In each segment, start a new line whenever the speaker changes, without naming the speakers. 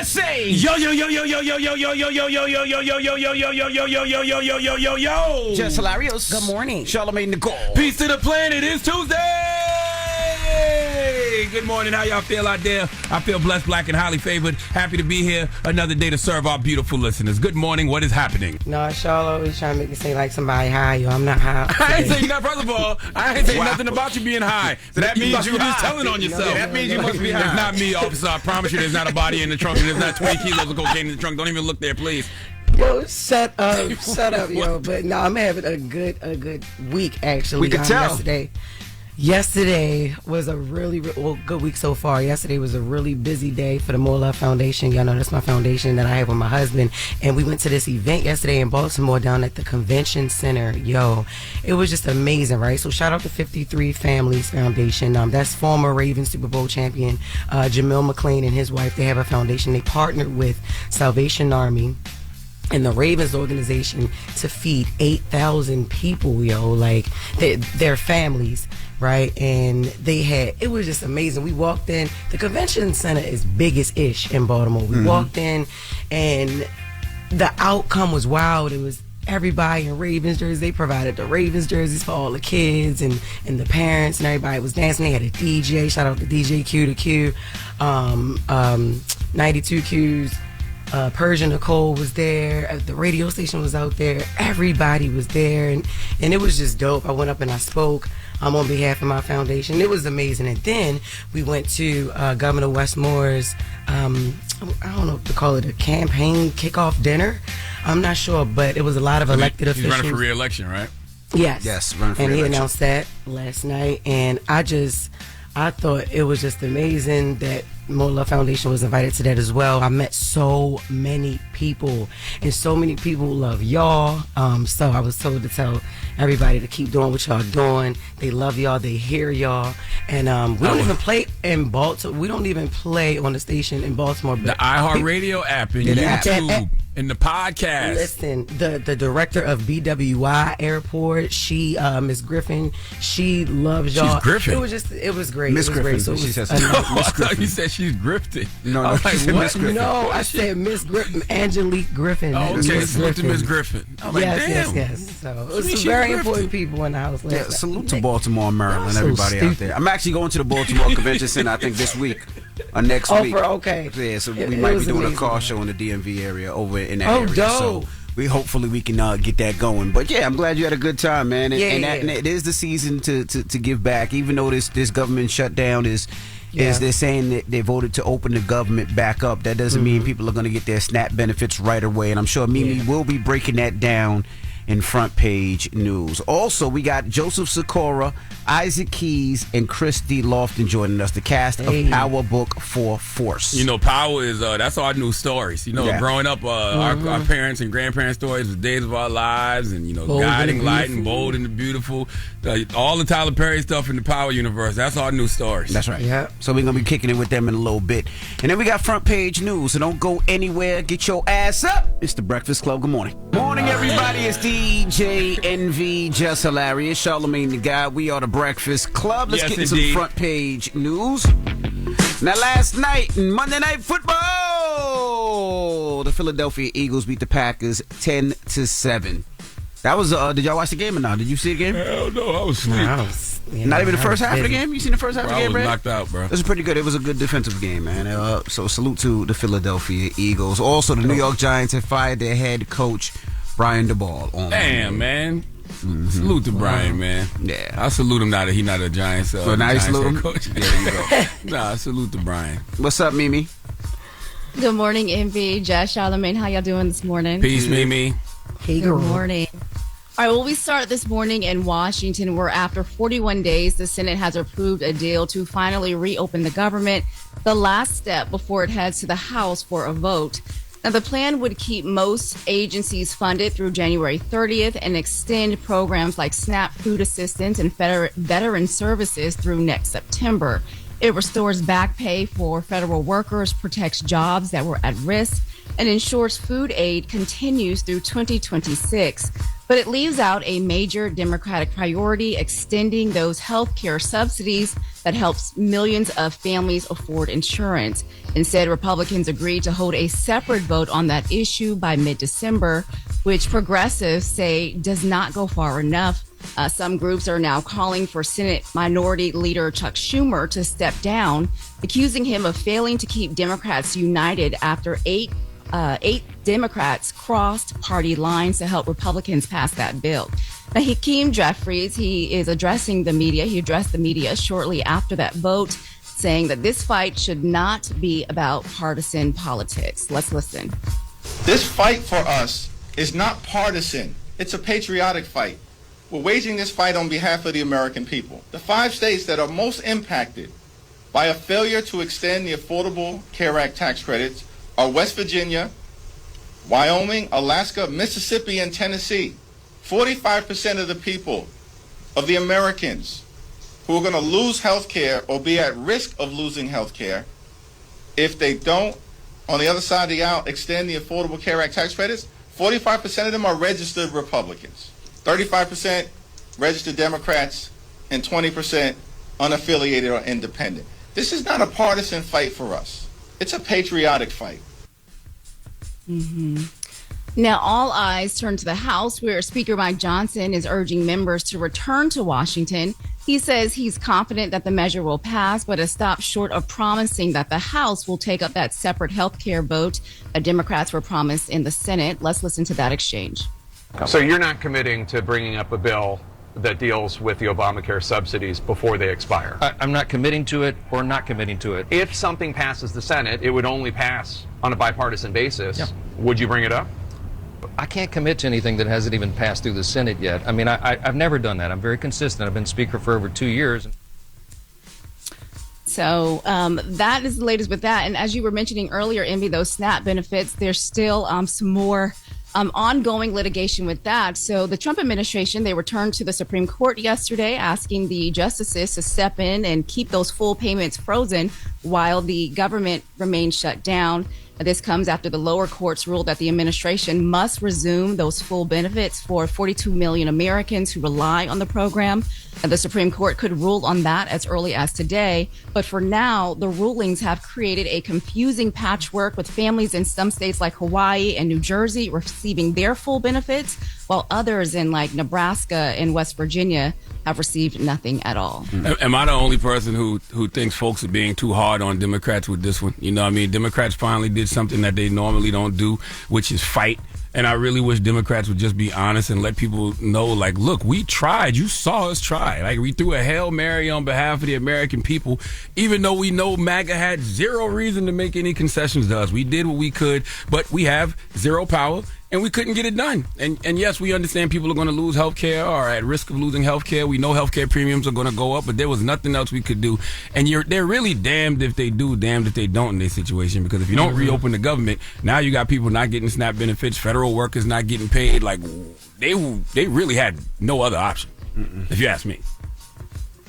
USA.
Yo.
Jess Hilarious.
Good morning.
Charlamagne the Goal.
Peace to the planet. It's Tuesday. Good morning. How y'all feel out there? I feel blessed, black, and highly favored. Happy to be here. Another day to serve our beautiful listeners. Good morning. What is happening?
No, Charlo always trying to make me seem like somebody high. Yo, I'm not high.
I ain't saying nothing. First of all, I ain't saying nothing about you being high. So that means you just telling on yourself.
That means you must be high.
It's not me, officer. I promise you, there's not a body in the trunk, and there's not 20 kilos of cocaine in the trunk. Don't even look there, please.
Yo, shut up, yo. But no, I'm having a good week actually.
We can tell.
Yesterday was a really good week so far. Yesterday was a really busy day for the More Love Foundation. Y'all know that's my foundation that I have with my husband. And we went to this event yesterday in Baltimore down at the convention center. Yo, it was just amazing, right? So shout out to 53 Families Foundation. That's former Ravens Super Bowl champion Jamil McClain and his wife. They have a foundation. They partnered with Salvation Army and the Ravens organization to feed 8,000 people, yo, like their families, right? And it was just amazing. We walked in, the convention center is biggest-ish in Baltimore. We walked in, and the outcome was wild. It was everybody in Ravens jerseys. They provided the Ravens jerseys for all the kids and the parents, and everybody was dancing. They had a DJ, shout out to DJ Q to Q, 92 Qs. Persian Nicole was there. The radio station was out there. Everybody was there, and it was just dope. I went up and I spoke on behalf of my foundation. It was amazing. And then we went to Governor Westmore's, I don't know what to call it, a campaign kickoff dinner. I'm not sure, but it was a lot of elected officials.
He's running for re-election, right?
Yes,
running for
and
re-election.
he announced that last night, and I thought it was just amazing that More Love Foundation was invited to that as well. I met so many people, and so many people love y'all. So I was told to tell everybody to keep doing what y'all doing. They love y'all. They hear y'all. And we don't even play in Baltimore. We don't even play on the station in Baltimore. But
the iHeartRadio app and YouTube and the podcast.
Listen, the director of BWI Airport, she, Miss Griffin, she loves y'all.
She's Griffin.
It was great.
Miss Griffin.
So
She says
I thought you said she's grifted.
No, she said Miss Griffin.
No, I said Miss Griffin, Angelique Griffin.
Oh, okay, salute to Miss Griffin. I'm like, damn.
Yes. So it was some very important people in the house.
Yeah, salute to Baltimore, Maryland, everybody out there. I'm actually going to the Baltimore Convention Center, I think this week or next week.
Okay.
Yeah, so we might be doing a car show in the DMV area over in that area.
Dope.
So hopefully we can get that going. But yeah, I'm glad you had a good time, man. And it is the season to give back, even though this government shutdown is they're saying that they voted to open the government back up. That doesn't mean people are going to get their SNAP benefits right away. And I'm sure Mimi will be breaking that down in front page news. Also, we got Joseph Sikora, Isaac Keys, and Christy Lofton joining us, the cast of Power Book for Force.
You know, Power is that's our new stories. You know, growing up, our parents and grandparents' stories, the days of our lives, and guiding light and bold and the beautiful. All the Tyler Perry stuff in the Power universe. That's our new stories.
That's right.
Yeah.
So we're gonna be kicking it with them in a little bit, and then we got front page news. So don't go anywhere. Get your ass up. It's the Breakfast Club. Good morning. Morning, everybody. It's DJ NV, Jess Hilarious, Charlamagne the Guy. We are the Breakfast Club. Let's get into some front page news. Now, last night in Monday Night Football, the Philadelphia Eagles beat the Packers 10-7. That was did y'all watch the game or not? Did you see the game?
Hell no, I was asleep.
Not even the first half of the game? You seen the first half of the game, Brad?
I was knocked out, bro.
It was pretty good. It was a good defensive game, man. So salute to the Philadelphia Eagles. Also, the New York Giants have fired their head coach, Brian DeBall.
Damn, man. Salute to Brian, man.
Yeah.
I salute him now that he's not a Giants
So now you salute him?
coach. There you go. Nah, salute to Brian.
What's up, Mimi?
Good morning, MV, Jess, Charlamagne. How y'all doing this morning?
Peace, Mimi.
Hey, girl.
Good morning. All right, well, we start this morning in Washington, where after 41 days, the Senate has approved a deal to finally reopen the government, the last step before it heads to the House for a vote. Now, the plan would keep most agencies funded through January 30th and extend programs like SNAP food assistance and veteran services through next September. It restores back pay for federal workers, protects jobs that were at risk, and ensures food aid continues through 2026. But it leaves out a major Democratic priority, extending those health care subsidies that helps millions of families afford insurance. Instead, Republicans agreed to hold a separate vote on that issue by mid-December, which progressives say does not go far enough. Some groups are now calling for Senate Minority Leader Chuck Schumer to step down, accusing him of failing to keep Democrats united after eight Democrats crossed party lines to help Republicans pass that bill. Now, Hakeem Jeffries, he is addressing the media. He addressed the media shortly after that vote, saying that this fight should not be about partisan politics. Let's listen.
This fight for us is not partisan. It's a patriotic fight. We're waging this fight on behalf of the American people. The 5 states that are most impacted by a failure to extend the Affordable Care Act tax credits are West Virginia, Wyoming, Alaska, Mississippi, and Tennessee. 45% of the people, of the Americans who are going to lose health care or be at risk of losing health care if they don't, on the other side of the aisle, extend the Affordable Care Act tax credits, 45% of them are registered Republicans, 35% registered Democrats, and 20% unaffiliated or independent. This is not a partisan fight for us. It's a patriotic fight.
Mm-hmm. Now, all eyes turn to the House, where Speaker Mike Johnson is urging members to return to Washington. He says he's confident that the measure will pass, but has stopped short of promising that the House will take up that separate health care vote that Democrats were promised in the Senate. Let's listen to that exchange.
So you're not committing to bringing up a bill that deals with the Obamacare subsidies before they expire?
I'm not committing to it or not committing to it.
If something passes the Senate, it would only pass on a bipartisan basis. Yeah. Would you bring it up?
I can't commit to anything that hasn't even passed through the Senate yet. I mean, I've never done that. I'm very consistent. I've been Speaker for over 2 years.
So that is the latest with that. And as you were mentioning earlier, Envy, those SNAP benefits, there's still some more ongoing litigation with that. So the Trump administration, they returned to the Supreme Court yesterday asking the justices to step in and keep those full payments frozen while the government remains shut down. This comes after the lower courts ruled that the administration must resume those full benefits for 42 million Americans who rely on the program. And the Supreme Court could rule on that as early as today. But for now, the rulings have created a confusing patchwork with families in some states like Hawaii and New Jersey receiving their full benefits, while others in like Nebraska and West Virginia have received nothing at all.
Am I the only person who thinks folks are being too hard on Democrats with this one? You know what I mean? Democrats finally did something that they normally don't do, which is fight. And I really wish Democrats would just be honest and let people know, like, look, we tried. You saw us try. Like, we threw a Hail Mary on behalf of the American people, even though we know MAGA had zero reason to make any concessions to us. We did what we could, but we have zero power, and we couldn't get it done. And yes, we understand people are going to lose health care or are at risk of losing health care. We know health care premiums are going to go up, but there was nothing else we could do. And they're really damned if they do, damned if they don't in this situation, because if you don't reopen the government, now you got people not getting SNAP benefits, federal workers not getting paid. Like, they really had no other option, if you ask me.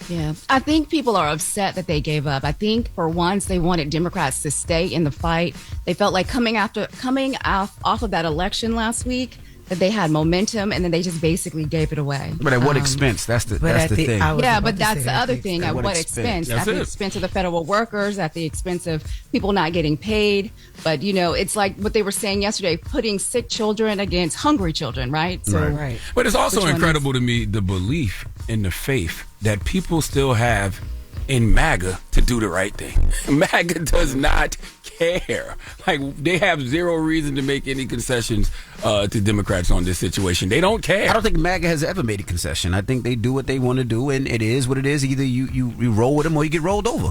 Yeah, I think people are upset that they gave up. I think for once they wanted Democrats to stay in the fight. They felt like coming off of that election last week that they had momentum, and then they just basically gave it away.
But at what expense? That's the thing.
Yeah, but that's the other thing. At what expense? At the expense of the federal workers, at the expense of people not getting paid. But, you know, it's like what they were saying yesterday, putting sick children against hungry children, right? So,
right.
But it's also incredible to me, the belief and the faith that people still have in MAGA to do the right thing. MAGA does not care. Like, they have zero reason to make any concessions to Democrats on this situation. They don't care.
I don't think MAGA has ever made a concession. I think they do what they want to do, and it is what it is. Either you roll with them or you get rolled over.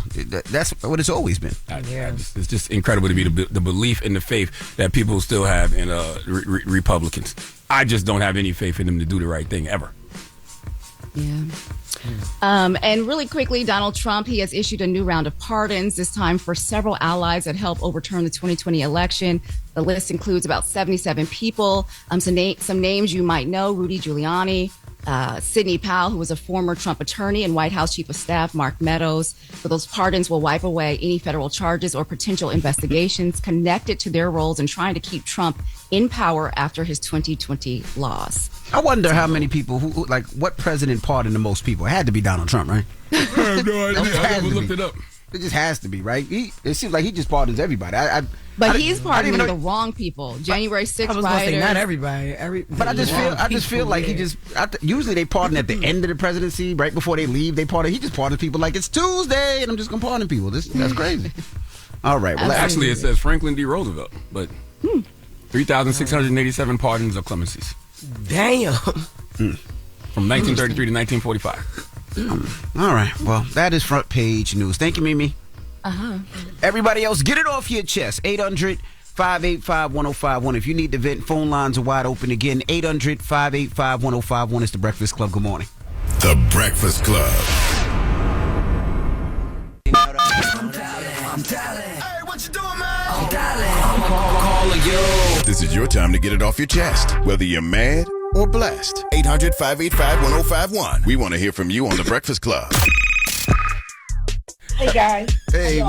That's what it's always been.
It's just incredible to me, the belief and the faith that people still have in Republicans. I just don't have any faith in them to do the right thing ever.
Yeah. And really quickly, Donald Trump, he has issued a new round of pardons, this time for several allies that helped overturn the 2020 election. The list includes about 77 people. Some names you might know: Rudy Giuliani, Sidney Powell, who was a former Trump attorney, and White House Chief of Staff Mark Meadows. So those pardons will wipe away any federal charges or potential investigations connected to their roles in trying to keep Trump in power after his 2020 loss.
I wonder how many people who like what president pardoned the most people. It had to be Donald Trump, right?
I have no idea. I never looked it up.
It just has to be, right? It seems like he just pardons everybody.
But he's pardoning the wrong people. January 6th
I was going to say not everybody.
But I just feel like he just. Usually they pardon at the end of the presidency, right before they leave. They pardon. He just pardons people like it's Tuesday, and I'm just gonna pardon people. That's crazy. All right. Well,
actually, it says Franklin D. Roosevelt, but 3,687 pardons or clemencies.
Damn.
From 1933 to 1945.
All right. Well, that is front page news. Thank you, Mimi. Everybody else, get it off your chest. 800-585-1051. If you need to vent, phone lines are wide open again. 800-585-1051. It's The Breakfast Club. Good morning.
The Breakfast Club.
I'm dialing. Hey, what you doing, man? I'm dialing. I'm calling you.
This is your time to get it off your chest, whether you're mad or blessed. 800-585-1051. We want to hear from you on The Breakfast Club.
Hey, guys.
Hey,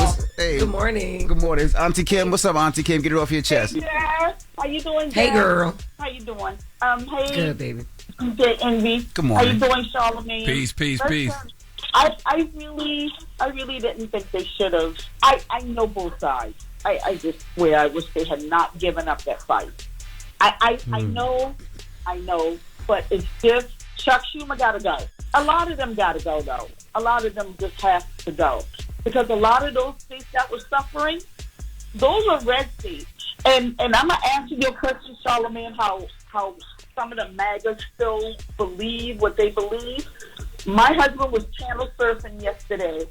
Good morning.
Good morning. It's Auntie Kim. What's up, Auntie Kim? Get it off your chest.
Hey, Jess. How you doing, Jess?
Hey, girl.
How you doing? Hey.
Good, baby.
Good, Envy.
Good morning.
How you doing, Charlamagne?
Peace.
I really didn't think they should have. I know both sides. I just swear I wish they had not given up that fight. I know, but it's just Chuck Schumer got to go. A lot of them got to go, though. A lot of them just have to go. Because a lot of those states that were suffering, those are red states. And I'm going to answer your question, Charlamagne, how some of the MAGAs still believe what they believe. My husband was channel surfing yesterday,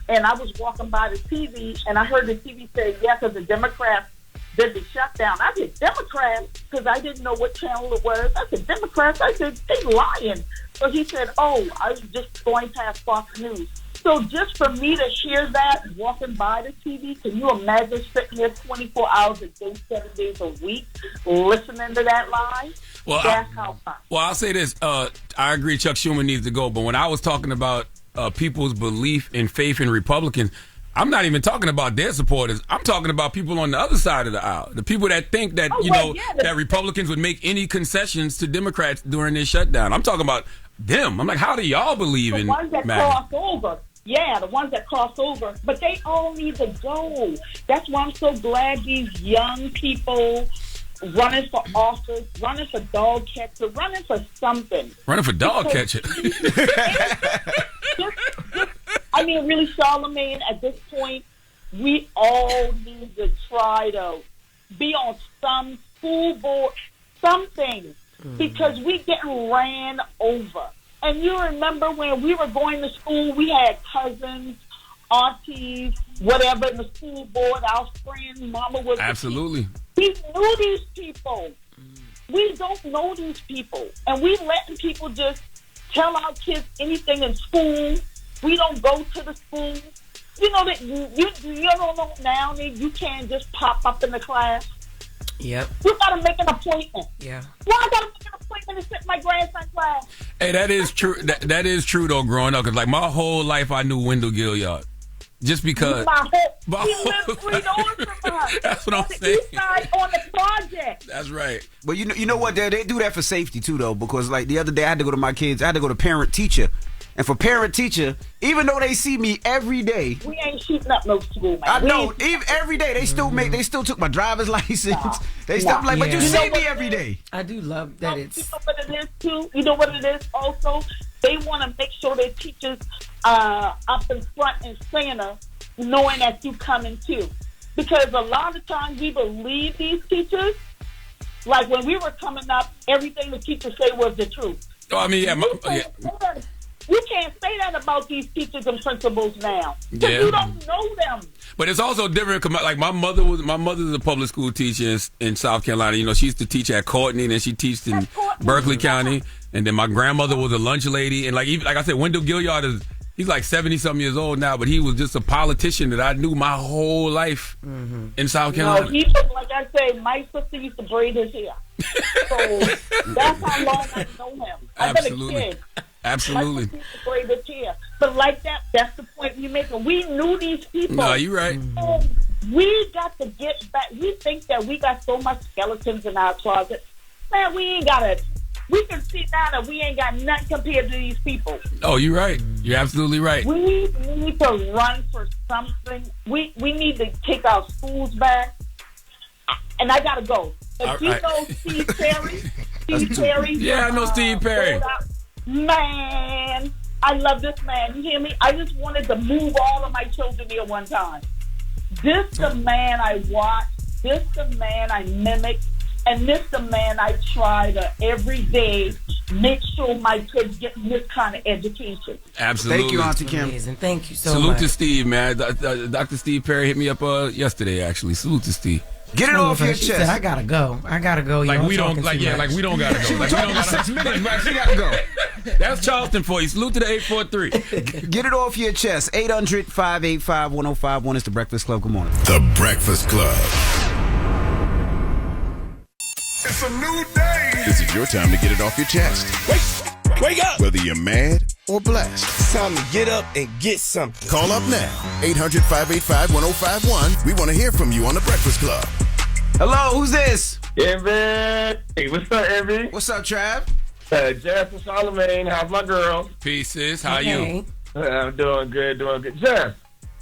and I was walking by the TV, and I heard the TV say, because the Democrats did the shutdown. I said, Democrats? Because I didn't know what channel it was. I said, Democrats? I said, they lying. So he said, I was just going past Fox News. So just for me to hear that walking by the TV, can you imagine sitting there 24 hours a day, 7 days a week, listening to that lie?
Well,
That's how fun.
Well, I'll say this. I agree Chuck Schumer needs to go. But when I was talking about people's belief and faith in Republicans, I'm not even talking about their supporters. I'm talking about people on the other side of the aisle. The people that think that, that Republicans would make any concessions to Democrats during this shutdown. I'm talking about them. I'm like, how do y'all believe in
the ones that cross over? Yeah, the ones that cross over. But they all need to go. That's why I'm so glad these young people running for office, running for dog catcher, running for something.
Running for dog catcher?
I mean, really, Charlamagne, at this point, we all need to try to be on some school board, something, because we getting ran over. And you remember when we were going to school, we had cousins, aunties, whatever, in the school board, our friend, mama was...
Absolutely.
We knew these people. We don't know these people. And we letting people just tell our kids anything in school. We don't go to the school. You know that you don't know now that you can't just pop up in the class.
Yep.
You gotta make an appointment.
Yeah.
Why I gotta make an appointment to sit in my grandson's class?
Hey, that is true. That is true though. Growing up, because like my whole life, I knew Wendell Gilliard. Just because.
He lived 3 doors from us.
That's what I'm saying.
On the east side, on the project.
That's right.
But you know what? They do that for safety too, though, because like the other day I had to go to my kids. I had to go to parent teacher. And for parent teacher, even though they see me every day,
we ain't shooting up no school, man.
I know. Even every day, they still took my driver's license. But you see me every day.
I do love that.
You know what it is too. You know what it is also. They want to make sure their teachers up in front and center, knowing that you coming too. Because a lot of times we believe these teachers. Like when we were coming up, everything the teachers say was the truth.
Oh, I mean,
You can't say that about these teachers and principals now, because you don't know them.
But it's also different. Like my mother's a public school teacher in South Carolina. You know, she used to teach at Courtney, and then she teached in Berkeley County. And then my grandmother was a lunch lady. And like I said, Wendell Gilliard he's like 70-something years old now, but he was just a politician that I knew my whole life in South Carolina.
No, he was, like I say, my sister used to braid his hair. So that's how long I know him. I've been a kid.
Absolutely.
But like that's the point you're making. We knew these people.
No, you're right.
We got to get back. We think that we got so much skeletons in our closet. Man, we ain't got it. We can sit down and we ain't got nothing compared to these people.
Oh, you're right. You're absolutely right.
We need to run for something. We need to take our schools back. And I got to go. If you know Steve Perry.
Yeah, I know Steve Perry.
Man, I love this man. You hear me? I just wanted to move all of my children here one time. This the man I watch. This the man I mimic. And this the man I try to every day make sure my kids get this kind of education.
Absolutely.
Thank you, Auntie Kim.
Amazing. Thank you so
Salute
much.
to Steve, man. Dr. Steve Perry hit me up yesterday, actually. Salute to Steve.
Get it off your
She
chest.
said, I gotta go.
Like we don't gotta go. Like we don't gotta go.
6 minutes, but she gotta go.
That's Charleston for you. Salute to the 843.
Get it off your chest. 800-585-1051 is the Breakfast Club. Good morning.
The Breakfast Club.
It's a new day.
This is your time to get it off your chest.
Wake up.
Whether you're mad or blessed.
It's time to get up and get something.
Call up now. 800-585-1051. We want to hear from you on The Breakfast Club.
Hello, who's this?
Envy. Hey, what's up, Envy?
What's up, Trav?
Jess and Charlamagne. How's my girl?
Peace, sis. How you?
I'm doing good, Jess,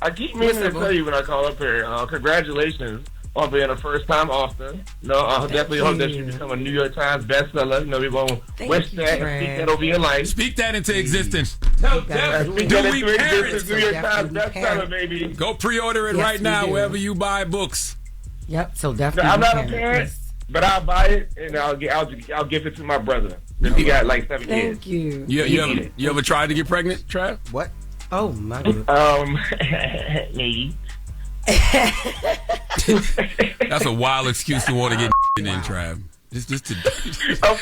I keep meaning to tell you when I call up here, congratulations on being a first-time author. I definitely hope that you become a New York Times bestseller. We're going to wish that and speak that over your life.
Speak that into existence.
Speak that into existence. New York Times bestseller, baby.
Go pre-order it right now wherever you buy books.
Yep, so definitely.
I'm not a parent, but I'll buy it and I'll give it to my brother. He got like 7 kids.
Thank you.
You ever tried to get pregnant, Trav?
What?
Oh, my God.
Maybe.
That's a wild excuse to want to get in, Trav. Just to.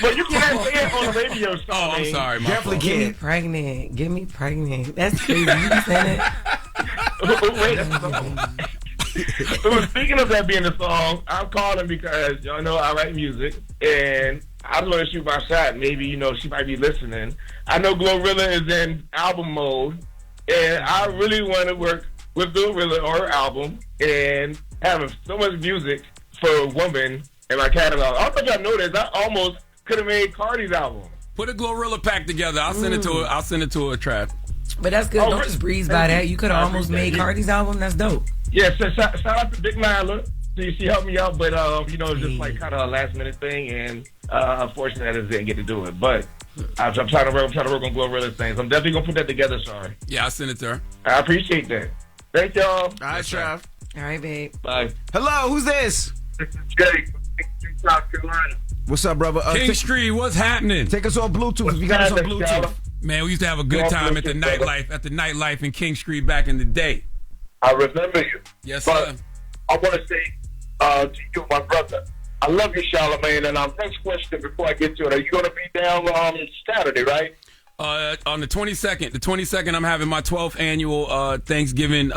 But you can't say it on the radio show.
Oh, I'm sorry.
Definitely
Get me
can't.
pregnant. Get me pregnant. That's crazy. You said
Wait. So speaking of that being a song, I'm calling because y'all know I write music, and I just want to shoot my shot. Maybe she might be listening. I know Glorilla is in album mode, and I really want to work with Glorilla on her album and having so much music for a woman in my catalog. I don't think y'all know this. I almost could have made Cardi's album.
Put a Glorilla pack together. I'll send it to her. I'll send it to her, Trav.
But that's good. Don't just breeze by that. You could have almost made Cardi's album. That's dope.
Yeah, so shout out to Big Nyla. She helped me out, but it's just like kind of a last minute thing, and unfortunately I just didn't get to do it. But I'm trying to work on Glorilla's things. I'm definitely gonna put that together, sorry.
Yeah, I'll send it to her.
I appreciate that. Thank y'all.
All right, Trav.
All right, babe.
Bye.
Hello, who's this?
This is Jay from South Carolina.
What's up, brother?
King Street, what's happening?
Take us on Bluetooth. If you got us on Bluetooth.
Man, we used to have a good time at the nightlife in King Street back in the day.
I remember you.
Yes,
but
sir.
I want to say to you, my brother, I love you, Charlamagne. And next question before I get to it, are you going to be down on Saturday, right?
On the 22nd. The 22nd, I'm having my 12th annual Thanksgiving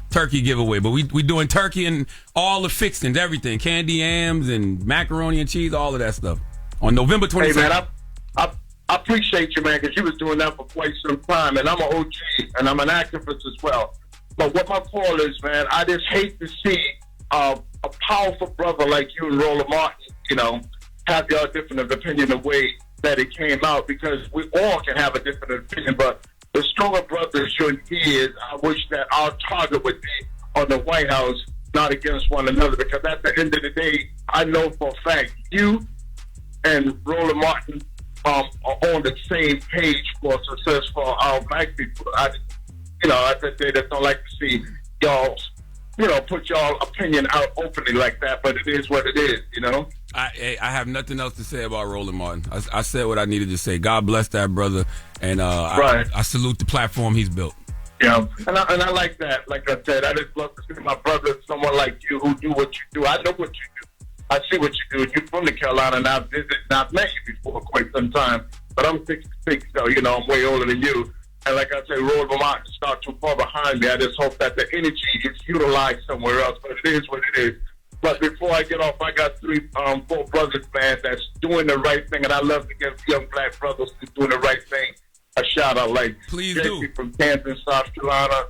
turkey giveaway. But we doing turkey and all the fixings, everything. Candy yams and macaroni and cheese, all of that stuff. On November 22nd.
Hey, man, I appreciate you, man, because you was doing that for quite some time. And I'm an OG, and I'm an activist as well. But what my call is, man, I just hate to see a powerful brother like you and Roland Martin, have your different opinion the way that it came out, because we all can have a different opinion. But the stronger brothers should is, I wish that our target would be on the White House, not against one another, because at the end of the day, I know for a fact you and Roland Martin are on the same page for success for our black people. I just don't like to see y'all, put y'all opinion out openly like that, but it is what it is,
I have nothing else to say about Roland Martin. I said what I needed to say. God bless that brother, and I salute the platform he's built.
Yeah, and I like that. Like I said, I just love to see my brother, someone like you who do what you do. I know what you do. I see what you do. You're from the Carolina, and I've met you before quite some time, but I'm 66, so, I'm way older than you. And like I say, Roland Martin start too far behind me. I just hope that the energy is utilized somewhere else, but it is what it is. But before I get off, I got 4 brothers, man, that's doing the right thing, and I love to give young black brothers who's doing the right thing a shout out. Like
please
Jesse
do.
From Kansas, South Carolina,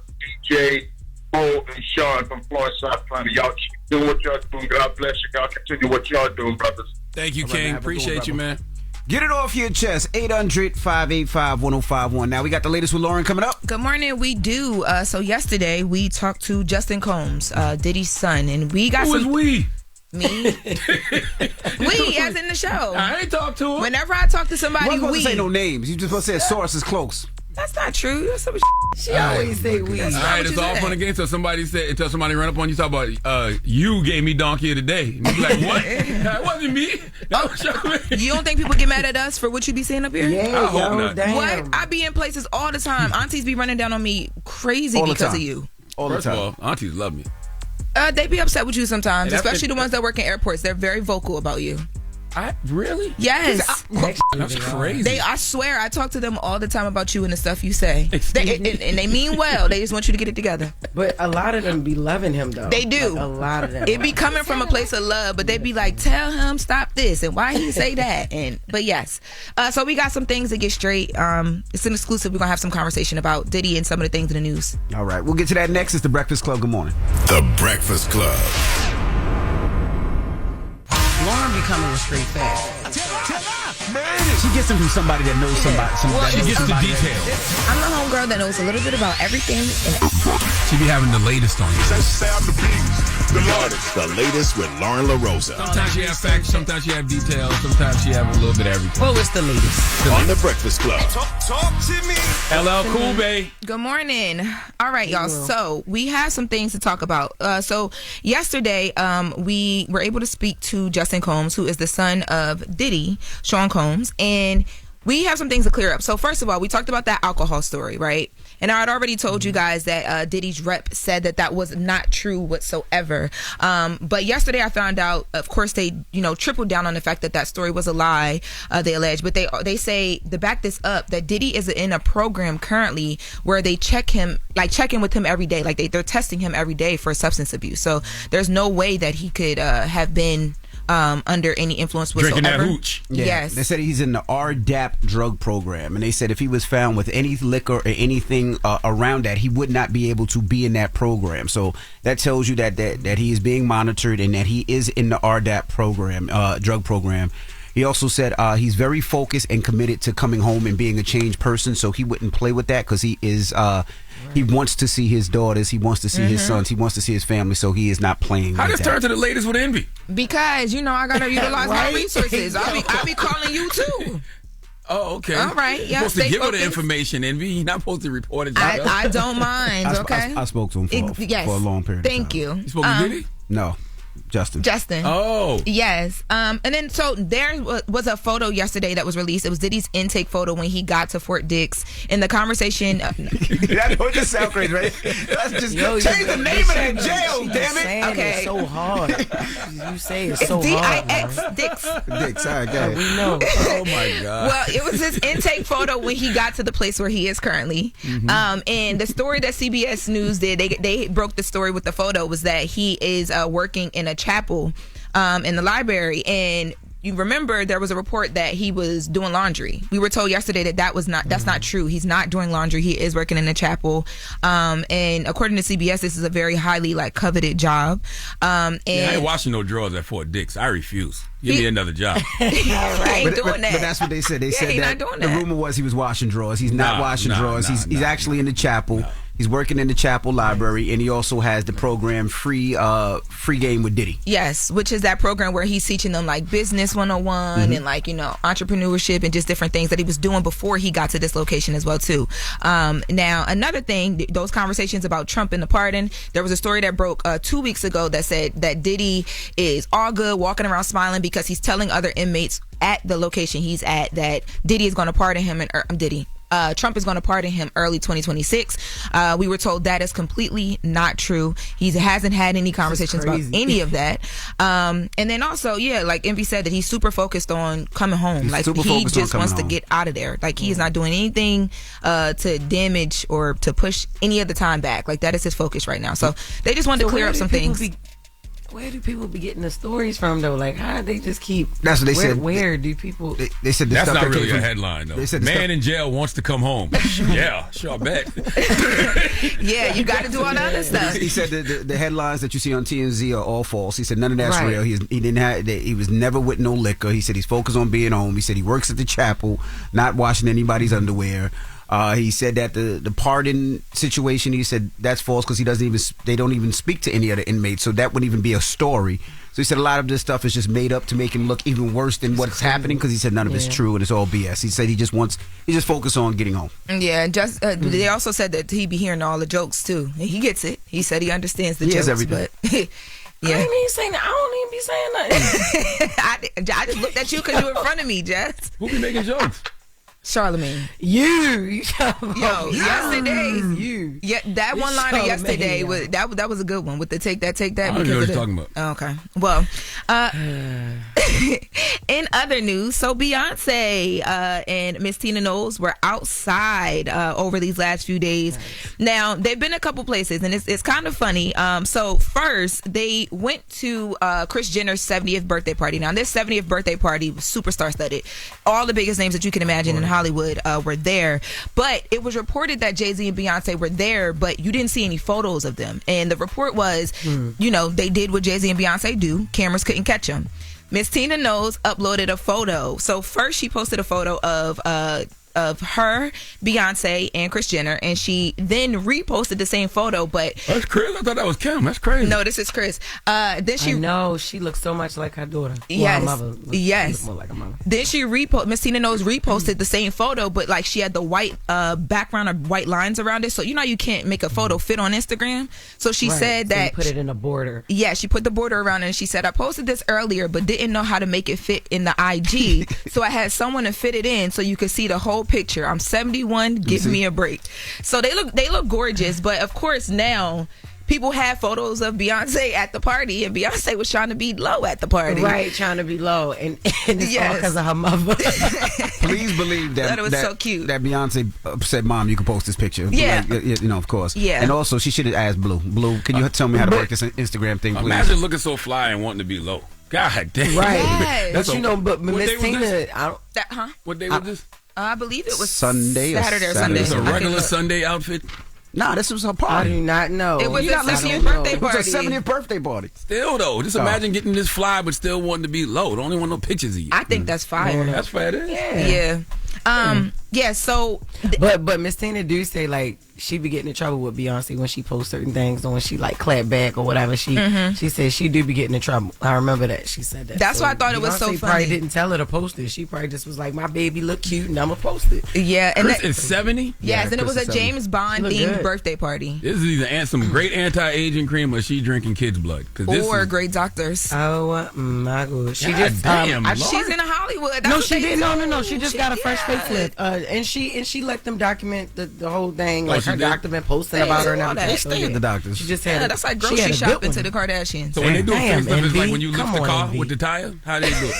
DJ, Bo and Sean from Florida, South Carolina. Y'all keep doing what y'all doing. God bless you. Y'all continue what y'all doing, brothers.
Thank you, King. Appreciate you, man.
Get it off your chest. 800-585-1051. Now we got the latest with Loren coming up.
Good morning. We do. So yesterday we talked to Justin Combs, Diddy's son, and we got
Who is we?
Me. We, as in the show.
I ain't talked to him.
Whenever I talk to somebody,
you supposed to say no names. You just supposed to say a source is close.
That's not true. That's some
She always say we.
All right, it's all fun and games until somebody run up on you, talk about you gave me donkey of the day. And you be like, what? That wasn't me.
You don't think people get mad at us for what you be saying up here?
Yeah,
I hope not.
Damn.
What? I be in places all the time. Aunties be running down on me crazy because of you.
First of all, aunties love me.
They be upset with you sometimes, especially the ones that work in airports. They're very vocal about you.
Really?
Yes.
That's crazy.
I swear, I talk to them all the time about you and the stuff you say. And they mean well. They just want you to get it together.
But a lot of them be loving him, though.
They do.
Like, a lot of them.
It be coming from a place of love, but they be like, tell him stop this and why he say that. But yes. So we got some things to get straight. It's an exclusive. We're going to have some conversation about Diddy and some of the things in the news.
All right. We'll get to that next. It's The Breakfast Club. Good morning.
The Breakfast Club.
Lauren becoming a straight fact.
She gets them from somebody that knows somebody.
She gets the details.
I'm the homegirl that knows a little bit about everything.
She be having the latest on you.
The latest with Loren LoRosa.
Sometimes she have facts, sometimes she have details, sometimes she have a little bit of everything.
What was the latest?
On The Breakfast Club.
Talk to me.
LL Cool Bay.
Good morning. All right, y'all. So we have some things to talk about. So yesterday, we were able to speak to Justin Combs, who is the son of Diddy, Sean Combs, and we have some things to clear up. So first of all, we talked about that alcohol story, right? And I had already told you guys that Diddy's rep said that was not true whatsoever. But yesterday I found out, of course, they tripled down on the fact that story was a lie, they allege. But they say, to back this up, that Diddy is in a program currently where they check in with him every day. Like they're testing him every day for substance abuse. So there's no way that he could have been under any influence whatsoever.
Drinking that hooch.
Yeah.
Yes.
They said he's in the RDAP drug program. And they said if he was found with any liquor or anything around that, he would not be able to be in that program. So that tells you that he is being monitored and that he is in the RDAP program, drug program. He also said he's very focused and committed to coming home and being a changed person. So he wouldn't play with that because he is... he wants to see his daughters. He wants to see his sons. He wants to see his family. So he is not playing.
How does turn to the latest with Envy?
Because I gotta utilize my resources. I'll be calling you too.
Oh, okay.
All right. Yeah.
You're supposed to give her the information, Envy. You're not supposed to report it.
I don't mind. Okay.
I spoke to him for a long period.
Thank you.
You spoke to Diddy?
No. Justin.
Oh. Yes. And then so there was a photo yesterday that was released. It was Diddy's intake photo when he got to Fort Dix. In the conversation...
That would just sound crazy, right? That's just change the name of the jail, damn it.
Okay. It's so hard. You say it's so hard.
Dix. Dix.
Dix. All right, go ahead.
We know.
Oh, my God.
Well, it was his intake photo when he got to the place where he is currently. And the story that CBS News did, they broke the story with the photo, was that he is working in a chapel in the library, and you remember there was a report that he was doing laundry. We were told yesterday that's not true. He's not doing laundry. He is working in the chapel, and according to CBS, this is a very highly coveted job. And
I ain't washing no drawers at Fort Dix. I refuse. Give me another job.
I ain't doing that.
But that's what they said. They said
he's
that
not doing
the
that.
rumor was he was washing drawers. He's not washing drawers. He's actually in the chapel.
No.
He's working in the chapel library, and he also has the program Free Game with Diddy.
Yes, which is that program where he's teaching them business 101 and entrepreneurship and just different things that he was doing before he got to this location as well too. Now another thing, those conversations about Trump and the pardon. There was a story that broke 2 weeks ago that said that Diddy is all good, walking around smiling because he's telling other inmates at the location he's at that Diddy is going to pardon him Trump is going to pardon him early 2026. We were told that is completely not true. He hasn't had any conversations about any of that. And then also, like Envy said, that he's super focused on coming home. He just wants to get out of there. He is not doing anything to damage or to push any of the time back. That is his focus right now. So they just wanted to clear up some things.
where do people be getting the stories from though? Like, how they just keep?
That's what they said.
Where do people?
They said
that's not really a headline though.
They said
man in jail wants to come home. Yeah, sure, I bet.
Yeah, you got to do all the other stuff.
He said the headlines that you see on TMZ are all false. He said none of that's real. He didn't have. He was never with no liquor. He said he's focused on being home. He said he works at the chapel, not washing anybody's underwear. He said that the pardon situation, he said that's false because they don't even speak to any other inmates, so that wouldn't even be a story. So he said a lot of this stuff is just made up to make him look even worse than what's happening because he said none of it's true and it's all BS. He said he just focused on getting home.
Yeah, just they also said that he be hearing all the jokes too. And he gets it. He said he understands the jokes.
He has everything.
But yeah.
I ain't even saying that. I don't even be saying nothing.
I just looked at you because you were in front of me, Jess.
Who be making jokes?
Charlamagne.
You.
Yesterday. Yeah, that one liner yesterday was that was a good one with the take that.
I don't know what you're talking about.
Okay. Well, in other news, so Beyonce and Miss Tina Knowles were outside over these last few days. Now they've been a couple places, and it's kind of funny. So first they went to Kris Jenner's 70th birthday party. Now this 70th birthday party was super star-studded. All the biggest names that you can imagine in Hollywood were there, but it was reported that Jay-Z and Beyonce were there, but you didn't see any photos of them. And the report was, they did what Jay-Z and Beyonce do. Cameras couldn't catch them. Miss Tina Knowles uploaded a photo. So first she posted a photo of her, Beyonce, and Kris Jenner, and she then reposted the same photo. But
that's Kris. I thought that was Kim. That's crazy.
No, this is Kris. Then she.
I know she looks so much like her daughter.
Yes,
well, her mother looks more like her mother.
Then she Miss Tina Knowles reposted the same photo, but like she had the white background or white lines around it. So you can't make a photo fit on Instagram. So she said that
put it in a border.
Yeah, she put the border around it, and she said, I posted this earlier, but didn't know how to make it fit in the IG. So I had someone to fit it in so you could see the whole picture. I'm 71. Give me a break. So they look gorgeous, but of course now people have photos of Beyonce at the party, and Beyonce was trying to be low at the party.
Right, trying to be low, and it's all because of her mother.
Please believe that
it was so cute.
That Beyonce said, "Mom, you can post this picture."
Yeah,
of course.
Yeah,
and also she should have asked Blue. Blue, can you tell me how to work this Instagram thing, please?
Imagine looking so fly and wanting to be low. God damn.
Right.
Yes.
But Miss Tina,
what day was this?
I believe it was
Sunday,
Saturday or Sunday.
It was a regular Sunday outfit.
Nah, this was her party.
I do not know.
It was a 70th birthday party.
It was a 70th birthday party.
Still though, just imagine getting this fly but still wanting to be low. Don't even want no pictures of you.
I think that's fire.
That's fire.
Yeah. Yeah. So,
but Miss Tina do say like she be getting in trouble with Beyonce when she posts certain things, or when she like clap back or whatever. She says she do be getting in trouble. I remember that she said that.
That's why I thought it was so funny.
Probably didn't tell her to post it. She probably just was like, "My baby look cute, and I'ma post it."
Yeah, and
Kris is 70.
Yes, and it was a James Bond themed birthday party.
This is either some great anti-aging cream or she drinking kids' blood.
Or great doctors.
Oh my gosh, she
just
she's in Hollywood.
No, she didn't. No. She just got a fresh facelift, and she let them document the whole thing. Like her doctor been posting about her now.
They stay at the doctors.
She just had.
That's like grocery shopping to the Kardashians.
So when they do face stuff, it's like when you lift the car with the tire. How they do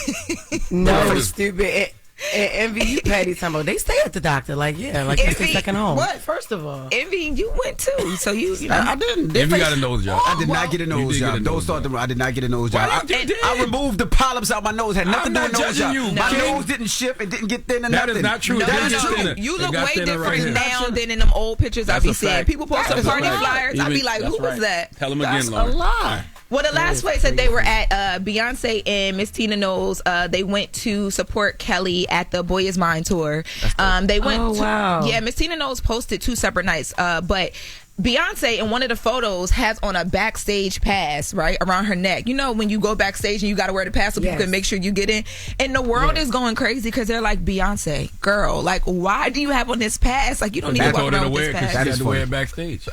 it?
No, stupid. And Envy, you Patty talking about they stay at the doctor, like it's their second home.
What?
First of all,
Envy, you went too, so you know.
I didn't.
Envy got a nose job.
I did not get a nose job. Don't start the. I did not get a nose job. I removed the polyps out my nose. Had nothing to do with nose job. My nose didn't shift. It didn't get thin or nothing.
That is not true.
No. You look way different now than in them old pictures I be seeing. People post the party flyers. I be like, who was that?
Tell them again,
Lauren. That's a lie.
Well, the last place that they were at, Beyonce and Miss Tina Knowles, they went to support Kelly at the Boy Is Mine tour. They went.
Oh, wow.
Yeah, Miss Tina Knowles posted 2 separate nights, but Beyonce in one of the photos has on a backstage pass right around her neck. You know when you go backstage and you got to wear the pass so people can make sure you get in. And the world is going crazy because they're like, Beyonce, girl, like why do you have on this pass? Like you don't need to walk around with this pass.
She had to wear it backstage.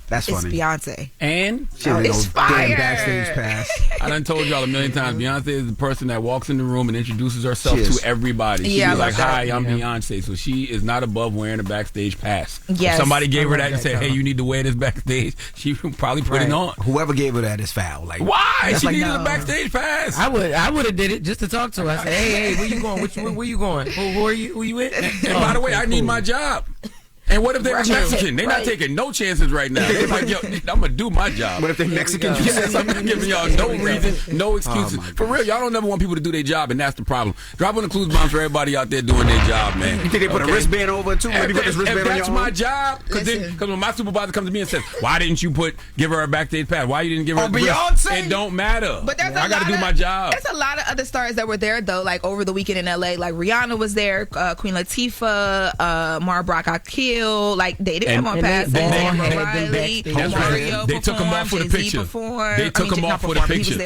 That's
it's
funny.
Beyonce.
And
it's fire.
Backstage pass.
I done told y'all a million times, Beyonce is the person that walks in the room and introduces herself to everybody. She be like, hi, I'm Beyonce. So she is not above wearing a backstage pass.
Yes.
If somebody gave her that and said, hey, you need to wear this backstage, she would probably put it on.
Whoever gave her that is foul. Like,
why? She needed a backstage pass.
I would have did it just to talk to her. I said, hey, where you going? Where you going? Who are you? Who you with?
And by the way, I need my job. And what if they're Mexican? They're not taking no chances right now. They're like, yo, I'm going to do my job.
What if they're Mexican?
Yes, I'm not giving y'all no reason, no excuses. For real, y'all don't never want people to do their job, and that's the problem. Dropping the clues bombs for everybody out there doing their job, man.
You think they put a wristband over too?
If that's my job, because when my supervisor comes to me and says, why didn't you give her a backstage pass? Why you didn't give her
Beyonce?
It don't matter.
But
I got to do my job.
There's a lot of other stars that were there, though, like over the weekend in LA. Like Rihanna was there, Queen Latifah, Mara Brock Akil. Like, they didn't come on past.
They took them off for the picture. They took them off for the picture.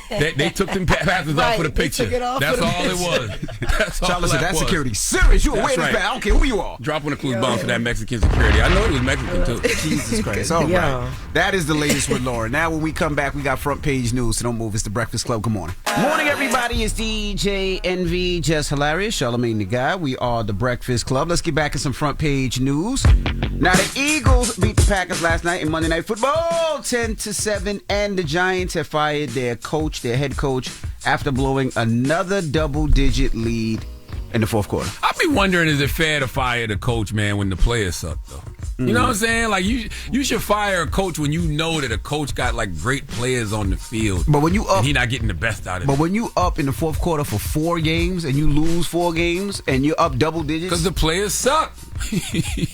They took them passes off for the picture. That's all it was. That's all
Charlotte said, that security serious. You a witness, man. I don't care who you are.
Dropping the clues bomb for that Mexican security. I know it was Mexican, too.
Jesus Christ. All right. That is the latest with Loren. Now, when we come back, we got front page news, so don't move. It's the Breakfast Club. Good morning. Morning, everybody. It's DJ NV, Jess Hilarious, Charlamagne the Guy. We are the Breakfast Club. Let's get back to some front page news. Now, the Eagles beat the Packers last night in Monday Night Football 10-7, and the Giants have fired their head coach, after blowing another double-digit lead in the fourth quarter.
I be wondering, is it fair to fire the coach, man, when the players suck, though? You know what I'm saying? Like, you should fire a coach when you know that a coach got, like, great players on the field.
But when you up,
and he not getting the best out of it.
But when you up in the fourth quarter for 4 games and you lose 4 games and you're up double digits.
Because the players suck.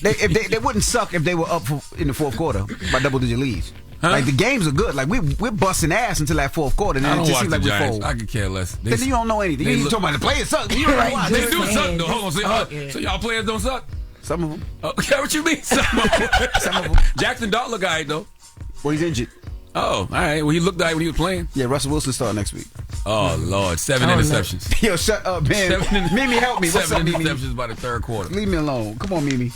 they wouldn't suck if they were up in the fourth quarter by double-digit leads. Huh? Like, the games are good. Like, we're busting ass until that fourth quarter. And then
I don't
it just
watch
seems
the
like
Giants.
we fold.
I could care less.
Then you don't know anything. You talking about the players suck. You right.
They do suck, though. Hold on. So y'all players don't suck?
Some of them.
Okay, what you mean? Some of them. Jackson Dart look all right, though.
Well, he's injured.
Oh, all right. Well, he looked all right when he was playing.
Yeah, Russell Wilson starting next week.
Oh, Lord. 7 interceptions.
Yo, shut up, man. Mimi, help me. What's
7
up, Mimi?
interceptions by the third quarter.
Leave me alone. Come on, Mimi.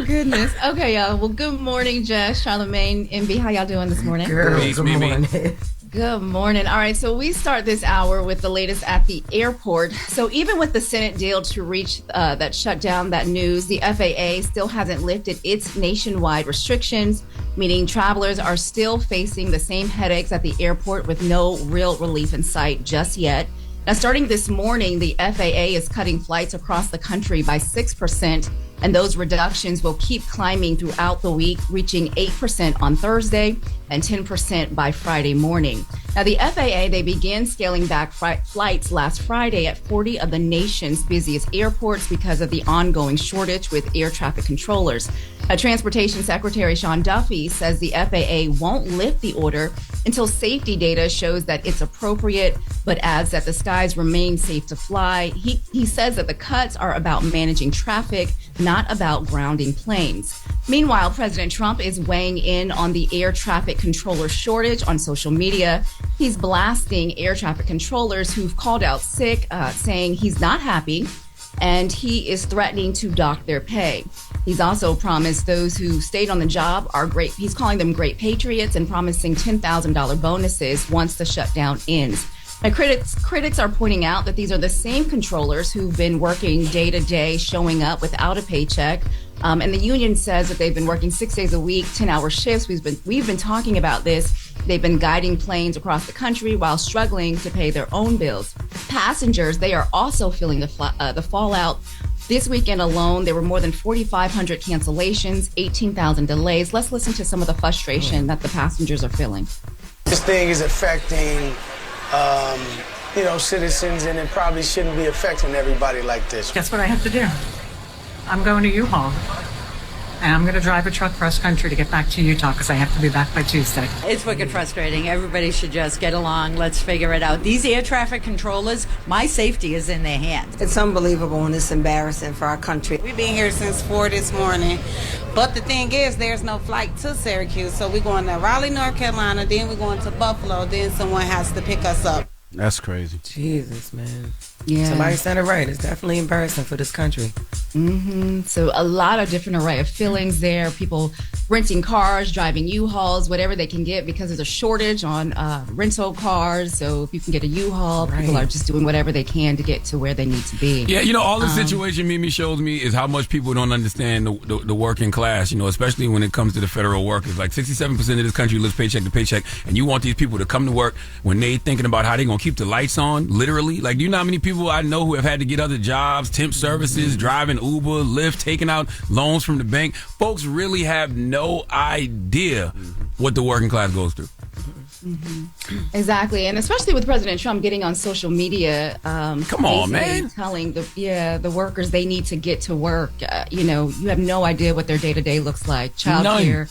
Goodness. Okay, y'all. Well, good morning, Jess, Charlamagne, MB. How y'all doing this morning?
Girl,
Peace,
good
Mimi.
morning.
Good morning. All right, so we start this hour with the latest at the airport. So even with the Senate deal to reach that shut down that news, the FAA still hasn't lifted its nationwide restrictions, meaning travelers are still facing the same headaches at the airport with no real relief in sight just yet. Now, starting this morning, the FAA is cutting flights across the country by 6%, and those reductions will keep climbing throughout the week, reaching 8% on Thursday and 10% by Friday morning. Now, the FAA, they began scaling back flights last Friday at 40 of the nation's busiest airports because of the ongoing shortage with air traffic controllers. Transportation Secretary Sean Duffy says the FAA won't lift the order until safety data shows that it's appropriate, but adds that the skies remain safe to fly. He says that the cuts are about managing traffic, not about grounding planes. Meanwhile, President Trump is weighing in on the air traffic controller shortage on social media. He's blasting air traffic controllers who've called out sick, saying he's not happy, and he is threatening to dock their pay. He's also promised those who stayed on the job are great. He's calling them great patriots and promising $10,000 bonuses once the shutdown ends. Now, critics are pointing out that these are the same controllers who've been working day to day, showing up without a paycheck. And the union says that they've been working 6 days a week, 10-hour shifts. We've been talking about this. They've been guiding planes across the country while struggling to pay their own bills. Passengers, they are also feeling the fallout. This weekend alone, there were more than 4,500 cancellations, 18,000 delays. Let's listen to some of the frustration that the passengers are feeling.
This thing is affecting, citizens, and it probably shouldn't be affecting everybody like this.
Guess what I have to do? I'm going to U-Haul, and I'm going to drive a truck cross country to get back to Utah because I have to be back by Tuesday.
It's wicked frustrating. Everybody should just get along. Let's figure it out. These air traffic controllers, my safety is in their hands.
It's unbelievable and it's embarrassing for our country.
We've been here since 4 this morning, but the thing is there's no flight to Syracuse, so we're going to Raleigh, North Carolina, then we're going to Buffalo, then someone has to pick us up.
That's crazy.
Jesus, man.
Yeah.
Somebody said it right. It's definitely embarrassing for this country.
Mm-hmm. So a lot of different array of feelings there. People renting cars, driving U-Hauls, whatever they can get because there's a shortage on rental cars. So if you can get a U-Haul, people are just doing whatever they can to get to where they need to be.
Yeah, all the situation Mimi shows me is how much people don't understand the working class, especially when it comes to the federal workers. Like 67% of this country lives paycheck to paycheck, and you want these people to come to work when they thinking about how they going to keep the lights on, literally. Like, do you know how many people people I know who have had to get other jobs, temp services, driving Uber, Lyft, taking out loans from the bank. Folks really have no idea what the working class goes through.
Exactly, and especially with President Trump getting on social media,
come on, man,
telling the workers they need to get to work. You have no idea what their day-to-day looks like, childcare,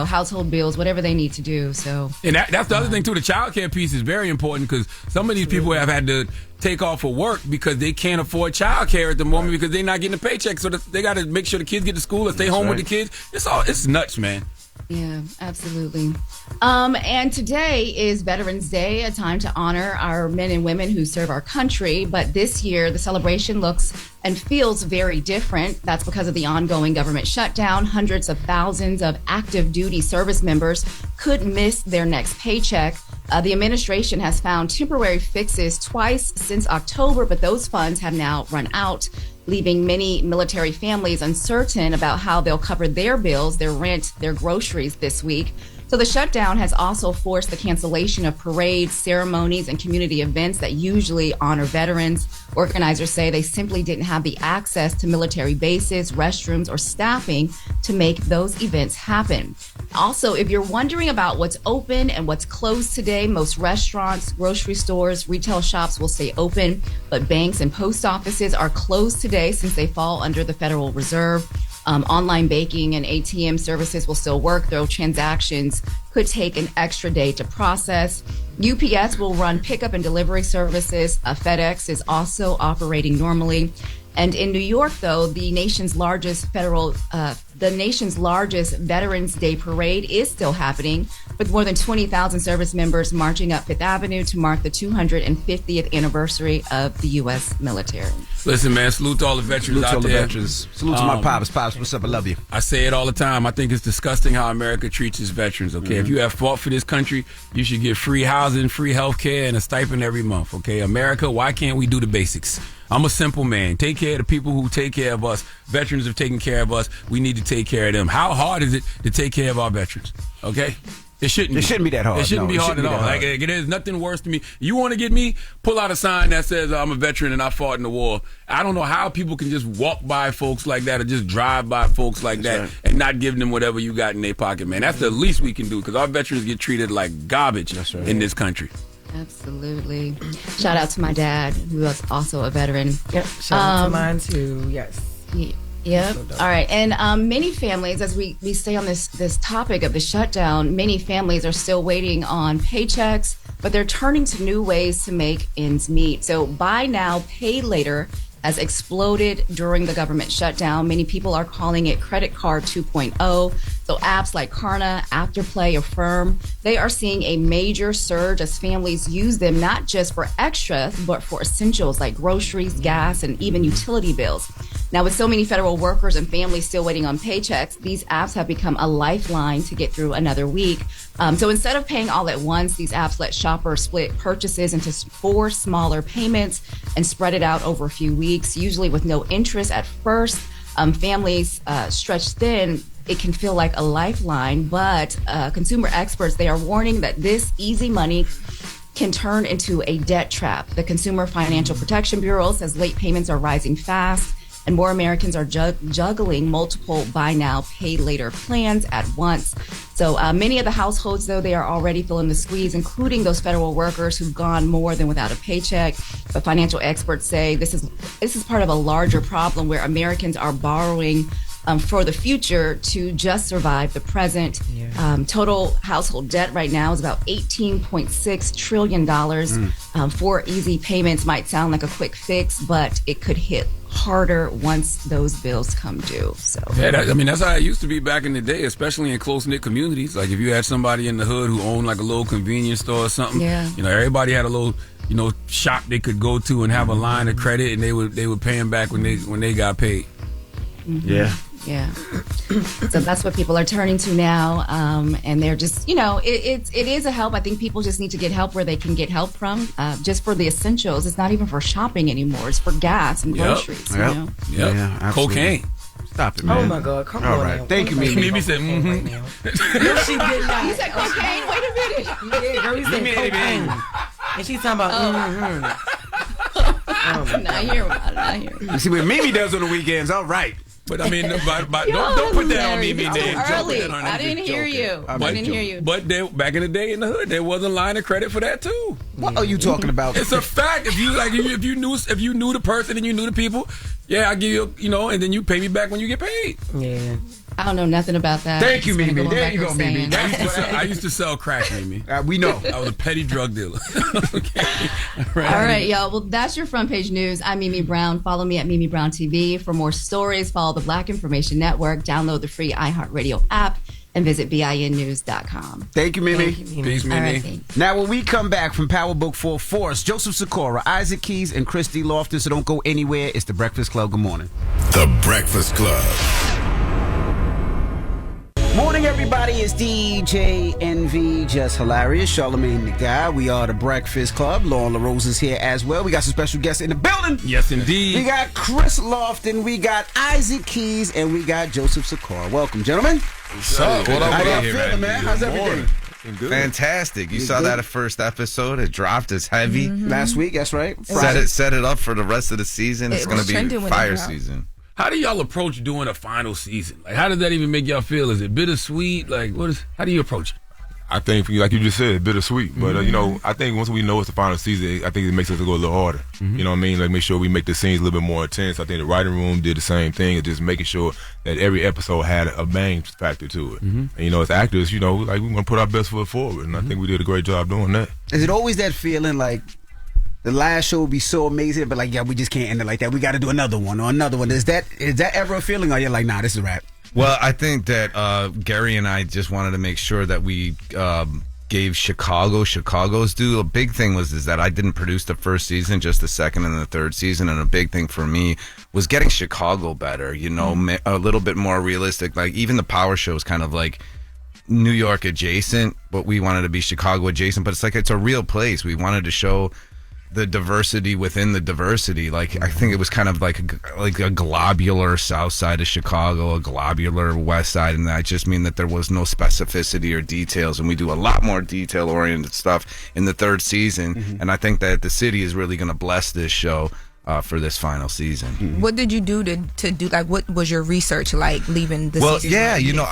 household bills, whatever they need to do. So,
and that's the other thing too. The childcare piece is very important because some of these people have had to take off for work because they can't afford childcare at the moment because they're not getting a paycheck. So they got to make sure the kids get to school and stay home with the kids. It's nuts, man.
Yeah, absolutely. And today is Veterans Day, a time to honor our men and women who serve our country. But this year, the celebration looks and feels very different. That's because of the ongoing government shutdown. Hundreds of thousands of active duty service members could miss their next paycheck. The administration has found temporary fixes twice since October, but those funds have now run out, leaving many military families uncertain about how they'll cover their bills, their rent, their groceries this week. So the shutdown has also forced the cancellation of parades, ceremonies, and community events that usually honor veterans. Organizers say they simply didn't have the access to military bases, restrooms, or staffing to make those events happen. Also, if you're wondering about what's open and what's closed today, most restaurants, grocery stores, retail shops will stay open, but banks and post offices are closed today since they fall under the Federal Reserve. Online banking and ATM services will still work, though transactions could take an extra day to process. UPS will run pickup and delivery services. FedEx is also operating normally. And in New York, though, the nation's largest Veterans Day parade is still happening, with more than 20,000 service members marching up Fifth Avenue to mark the 250th anniversary of the U.S. military.
Listen, man, salute to all the veterans out there.
Salute to my pops. Pops, what's up? I love you.
I say it all the time. I think it's disgusting how America treats its veterans, okay? If you have fought for this country, you should get free housing, free health care, and a stipend every month, okay? America, why can't we do the basics? I'm a simple man. Take care of the people who take care of us. Veterans have taken care of us. We need to take care of them. How hard is it to take care of our veterans? Okay? It shouldn't
be that hard.
It shouldn't be hard at all. Like, there's nothing worse to me. You want to get me? Pull out a sign that says I'm a veteran and I fought in the war. I don't know how people can just walk by folks like that or just drive by folks like that and not give them whatever you got in their pocket, man. That's the least we can do because our veterans get treated like garbage in this country.
Absolutely. Shout out to my dad, who is also a veteran.
Yep. Shout out to mine too. Yes.
Yep. All right. And many families, as we stay on this topic of the shutdown, many families are still waiting on paychecks, but they're turning to new ways to make ends meet. So buy now, pay later has exploded during the government shutdown. Many people are calling it credit card 2.0. So apps like Klarna, Afterpay, Affirm, they are seeing a major surge as families use them not just for extras, but for essentials like groceries, gas, and even utility bills. Now, with so many federal workers and families still waiting on paychecks, these apps have become a lifeline to get through another week. So instead of paying all at once, these apps let shoppers split purchases into 4 smaller payments and spread it out over a few weeks, usually with no interest at first. Families stretched thin, it can feel like a lifeline, but consumer experts, they are warning that this easy money can turn into a debt trap. The Consumer Financial Protection Bureau says late payments are rising fast, and more Americans are juggling multiple buy now, pay later plans at once. So many of the households, though, they are already feeling the squeeze, including those federal workers who've gone more than without a paycheck. But financial experts say this is part of a larger problem where Americans are borrowing for the future to just survive the present. Total household debt right now is about $18.6 trillion. 4 easy payments might sound like a quick fix, but it could hit harder once those bills come due. So
that's how it used to be back in the day, especially in close-knit communities. Like if you had somebody in the hood who owned like a little convenience store or something, everybody had a little shop they could go to and have a line of credit, and they would pay them back when they got paid.
Yeah. So that's what people are turning to now. And they're just, it is a help. I think people just need to get help where they can get help from, just for the essentials. It's not even for shopping anymore. It's for gas and groceries.
Cocaine.
Stop it, man.
Oh, my God. Come on.
All right.
Now.
Thank you, Mimi. Mimi said,
No, she did not.
You said cocaine? Wait a minute.
Yeah, girl, you said cocaine. And she's talking about,
Not here. Not here.
You see what Mimi does on the weekends? All right.
But I mean, don't put that on Mimi.
Early. I didn't hear you. I didn't hear you.
But back in the day in the hood, there was a line of credit for that too.
What are you talking about?
It's a fact. If you knew the person and you knew the people, yeah, I give you, and then you pay me back when you get paid.
Yeah.
I don't know nothing about that.
Thank you, Mimi. There you go, Mimi.
I used to sell crack, Mimi.
We know.
I was a petty drug dealer. Okay.
All right, y'all. Well, that's your front page news. I'm Mimi Brown. Follow me at Mimi Brown TV. For more stories, follow the Black Information Network. Download the free iHeartRadio app and visit BINnews.com.
Thank you, Mimi.
Peace, Mimi.
Right,
now, when we come back from Power Book 4 Force, Joseph Sikora, Isaac Keys, and Christy Loftus, so don't go anywhere. It's The Breakfast Club. Good morning.
The Breakfast Club.
Morning, everybody. It's DJ NV, Jess Hilarious, Charlamagne the Guy. We are The Breakfast Club. Loren LoRosa is here as well. We got some special guests in the building.
Yes, indeed.
We got Chris Lofton, we got Isaac Keys, and we got Joseph Sikora. Welcome, gentlemen.
What's up? What up?
How y'all feeling, man? How's everything?
Fantastic. You saw that first episode. It dropped. It's heavy.
Last week, that's right.
Set it up for the rest of the season. It's going to be fire season.
How do y'all approach doing a final season? Like, how does that even make y'all feel? Is it bittersweet? Like, how do you approach it?
I think, like you just said, bittersweet. But, I think once we know it's the final season, I think it makes us go a little harder. You know what I mean? Like, make sure we make the scenes a little bit more intense. I think the writing room did the same thing. It's just making sure that every episode had a bang factor to it. And, as actors, like, we want to put our best foot forward. And I think we did a great job doing that.
Is it always that feeling like the last show would be so amazing, but like, yeah, we just can't end it like that. We got to do another one or another one. Is that ever a feeling, or you're like, nah, this is a wrap?
Well, I think that Gary and I just wanted to make sure that we gave Chicago's due. A big thing was that I didn't produce the first season, just the second and the third season, and a big thing for me was getting Chicago better. A little bit more realistic. Like even the Power show is kind of like New York adjacent, but we wanted to be Chicago adjacent. But it's like it's a real place. We wanted to show the diversity within the diversity. Like I think it was kind of like a globular south side of Chicago, a globular west side, and I just mean that there was no specificity or details, and we do a lot more detail oriented stuff in the third season. And I think that the city is really going to bless this show for this final season.
What did you do to do, like, what was your research like leaving the season?
Well,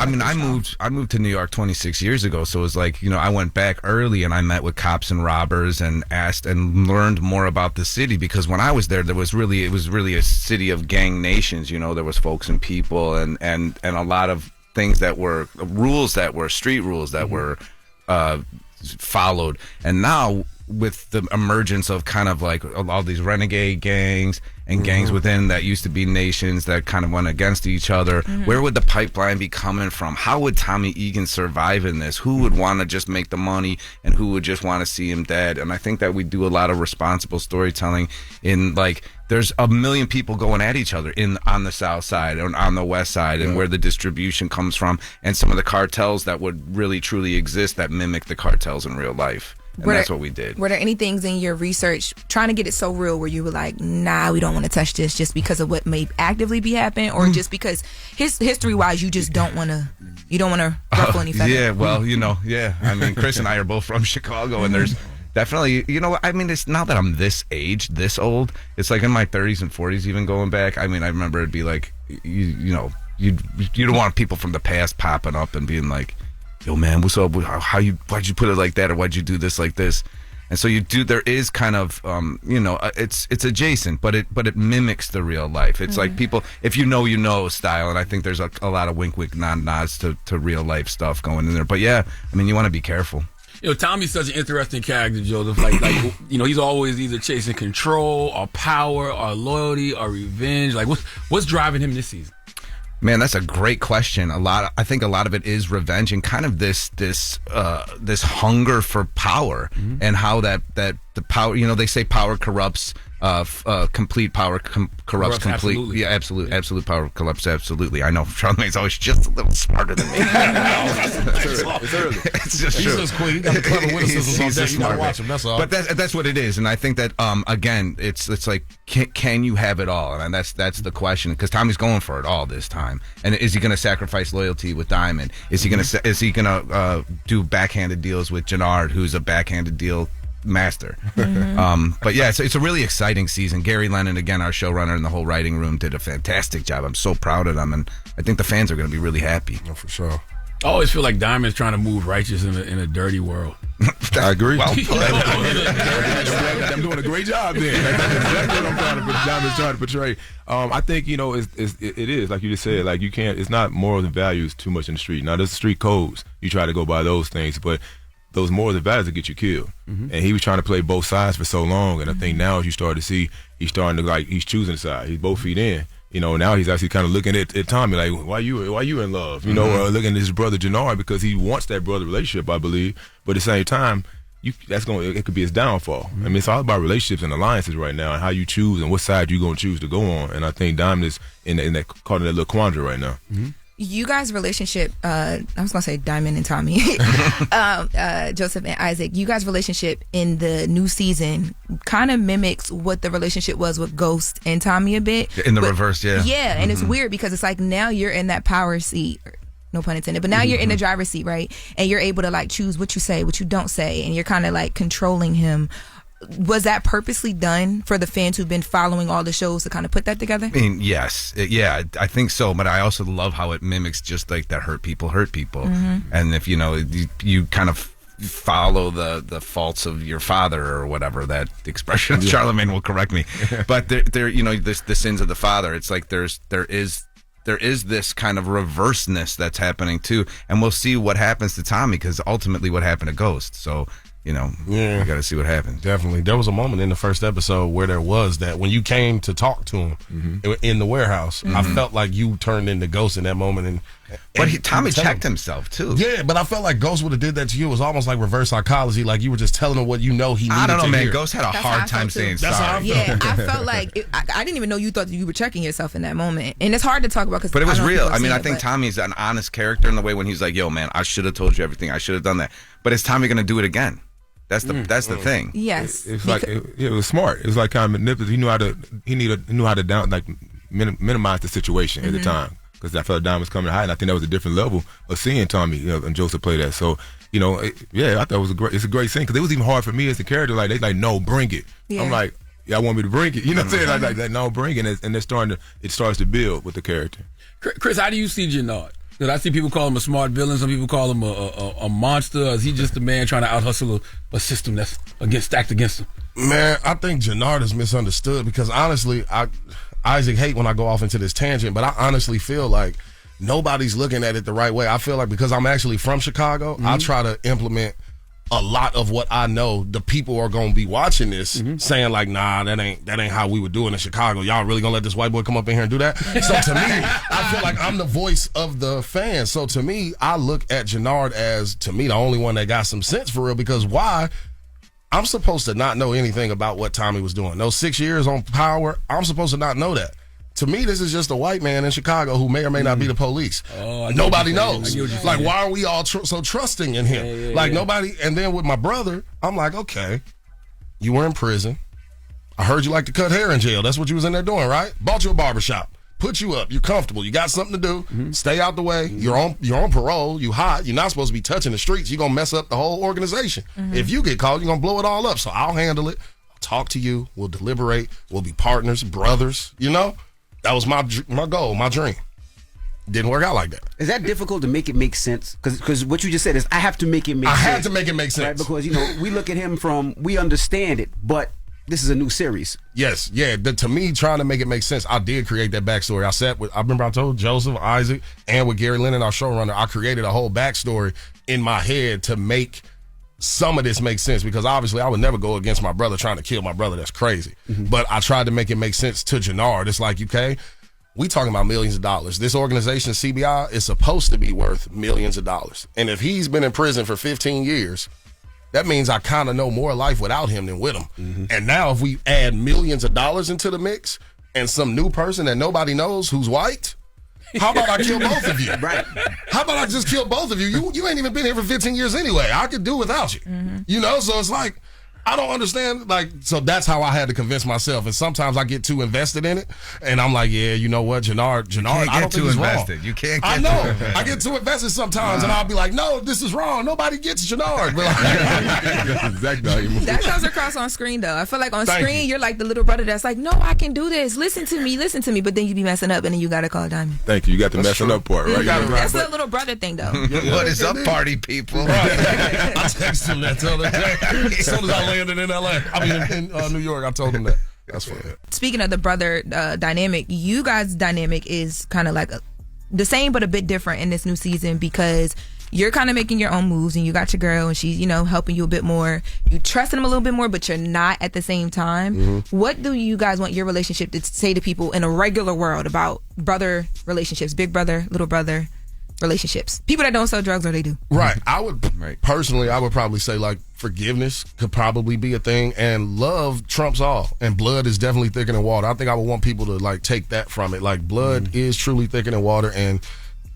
I moved to New York 26 years ago, so it was like, I went back early and I met with cops and robbers and asked and learned more about the city, because when I was there, it was really a city of gang nations. There was folks and people and a lot of things that were rules, that were street rules that were followed. And now with the emergence of kind of like all these renegade gangs and gangs within that used to be nations that kind of went against each other, where would the pipeline be coming from? How would Tommy Egan survive in this? Who would want to just make the money and who would just want to see him dead? And I think that we do a lot of responsible storytelling in, like, there's a million people going at each other on the south side and on the west side, and where the distribution comes from, and some of the cartels that would really truly exist that mimic the cartels in real life. And that's what we did.
Were there any things in your research trying to get it so real where you were like, nah, we don't want to touch this, just because of what may actively be happening, or just because history wise you just don't want to ruffle any feathers?
Yeah, well, I mean, Chris and I are both from Chicago, and there's definitely, it's now that I'm this age, this old, it's like in my 30s and 40s even going back. I mean, I remember it'd be like, you don't want people from the past popping up and being like, yo, man, what's up? Why'd you put it like that? Or why'd you do this like this? And so there is kind of, it's adjacent, but it mimics the real life. It's like people, if you know style. And I think there's a lot of wink, nods to real life stuff going in there. But yeah, I mean, you want to be careful.
Tommy's such an interesting character, Joseph. Like he's always either chasing control or power or loyalty or revenge. Like what's driving him this season?
Man, that's a great question. I think a lot of it is revenge and kind of this hunger for power, and how that the power. They say power corrupts. Complete power corrupts complete.
Absolutely.
Yeah, absolute power corrupts absolutely. I know Charlamagne's always just a little smarter than me.
It's early.
It's just
He's
true.
just quick. He got the clever witticisms on deck. You gotta watch him. That's all.
But that's what it is, and I think that again, it's like can you have it all? And that's the question, because Tommy's going for it all this time. And is he going to sacrifice loyalty with Diamond? Is he going to do backhanded deals with Jannard, who's a backhanded deal master. But yeah, it's a really exciting season. Gary Lennon, again, our showrunner, and the whole writing room did a fantastic job. I'm so proud of them, and I think the fans are going to be really happy.
Yeah, for sure.
I always feel like Diamond's trying to move righteous in a dirty world.
I agree.
Well,
I'm doing a great job there. That's exactly what Diamond's trying to portray. I think, it is, like you just said, like you can't, it's not morals and values too much in the street. Now, there's the street codes. You try to go by those things, but those morals and values will get you killed. And he was trying to play both sides for so long, and I think now as you start to see, he's starting to, like, he's choosing a side. He's both feet in. Now he's actually kind of looking at Tommy like, why you in love? Looking at his brother Jannard because he wants that brother relationship, I believe. But at the same time, it could be his downfall. I mean, it's all about relationships and alliances right now, and how you choose and what side you're going to choose to go on. And I think Diamond is in that caught in that little quandary right now.
You guys' relationship, I was going to say Diamond and Tommy, Joseph and Isaac, you guys' relationship in the new season kind of mimics what the relationship was with Ghost and Tommy a bit.
In the reverse, yeah.
Yeah, and it's weird because it's like now you're in that power seat, no pun intended, but now you're in the driver's seat, right? And you're able to like choose what you say, what you don't say, and you're kind of like controlling him. Was that purposely done for the fans who've been following all the shows to kind of put that together?
I mean, yes. I think so. But I also love how it mimics just like that hurt people. And if, you kind of follow the faults of your father or whatever, that expression, Charlamagne will correct me. But there, the sins of the father, it's like there is this kind of reverseness that's happening too. And we'll see what happens to Tommy, because ultimately what happened to Ghost. So, we got to see what happens.
Definitely. There was a moment in the first episode where there was that when you came to talk to him in the warehouse, I felt like you turned into Ghost in that moment.
But Tommy checked himself too.
Yeah, but I felt like Ghost would have did that to you. It was almost like reverse psychology. Like you were just telling him what you know he needed to hear.
I don't know, man. Ghost had a hard time saying sorry.
That's how I felt.
I felt like I didn't even know you thought that you were checking yourself in that moment, and it's hard to talk about.
But it was real. I mean, I think Tommy's an honest character in the way when he's like, "Yo, man, I should have told you everything. I should have done that." But is Tommy going to do it again? That's the thing.
Yes,
it's like it was smart. It was like kind of manipulative. He knew how to minimize the situation at the time, because I felt like Diamond was coming high, and I think that was a different level of seeing Tommy and Joseph play that. So I thought it was it's a great scene, because it was even hard for me as the character. Like they like, no, bring it. Yeah. I'm like, yeah, I want me to bring it. You know what I'm saying? Like no, bring it, and it starts to build with the character.
Chris, how do you see Jannard? Because I see people call him a smart villain. Some people call him a monster. Is he just a man trying to out-hustle a system that's stacked against him?
Man, I think Jannard is misunderstood, because honestly, Isaac hate when I go off into this tangent, but I honestly feel like nobody's looking at it the right way. I feel like because I'm actually from Chicago, I try to implement a lot of what I know. The people are going to be watching this saying like, nah, that ain't how we would do it in Chicago. Y'all really going to let this white boy come up in here and do that? So to me, I feel like I'm the voice of the fans. So to me, I look at Jannard as, to me, the only one that got some sense for real, because why? I'm supposed to not know anything about what Tommy was doing. Those 6 years on power, I'm supposed to not know that. To me, this is just a white man in Chicago who may or may not be the police. Nobody knows. Like, why are we all so trusting in him? Nobody. And then with my brother, I'm like, okay, you were in prison. I heard you like to cut hair in jail. That's what you was in there doing, right? Bought you a barbershop. Put you up. You're comfortable. You got something to do. Stay out the way. You're on parole. You hot. You're not supposed to be touching the streets. You're going to mess up the whole organization. If you get caught, you're going to blow it all up. So I'll handle it. I'll talk to you. We'll deliberate. We'll be partners, brothers, That was my goal, my dream. Didn't work out like that.
Is that difficult to make it make sense? Because what you just said is I have to make it make sense.
I had to make it make sense.
Right? Because, we look at him we understand it, but this is a new series.
Yes, yeah. To me, trying to make it make sense, I did create that backstory. I remember I told Joseph, Isaac, and with Gary Lennon, our showrunner, I created a whole backstory in my head to make some of this makes sense, because obviously I would never go against my brother trying to kill my brother. That's crazy. But I tried to make it make sense to Jannard. It's like, okay, we talking about millions of dollars. This organization, CBI, is supposed to be worth millions of dollars. And if he's been in prison for 15 years, that means I kind of know more life without him than with him. And now if we add millions of dollars into the mix and some new person that nobody knows who's white, how about I kill both of you?
Right.
How about I just kill both of you? You ain't even been here for 15 years anyway. I could do without you. So it's like, I don't understand. Like, so that's how I had to convince myself. And sometimes I get too invested in it, and I'm like, yeah, you know what, Jannard, I don't think he's wrong.
You can't get
I know. I get too invested sometimes, and I'll be like, no, this is wrong. Nobody gets Jannard.
That's exactly how you move.
That comes across on screen, though. I feel like on screen, you're like the little brother that's like, no, I can do this. Listen to me. But then you be messing up, and then you got to call Diamond.
Thank you. You got the messing up part, right?
That's the little brother thing, though.
What is up, party people?
I texted him that the other day. As soon as I landed in LA, in New York, I told him that. That's funny.
Speaking of the brother dynamic, you guys' dynamic is kind of like the same but a bit different in this new season because you're kind of making your own moves and you got your girl and she's, helping you a bit more. You trusting him a little bit more, but you're not at the same time. Mm-hmm. What do you guys want your relationship to say to people in a regular world about brother relationships, big brother, little brother relationships? People that don't sell drugs or they do.
Right. Personally, I would probably say like forgiveness could probably be a thing, and love trumps all, and blood is definitely thicker than water. I think I would want people to like take that from it. Like blood is truly thicker than water, and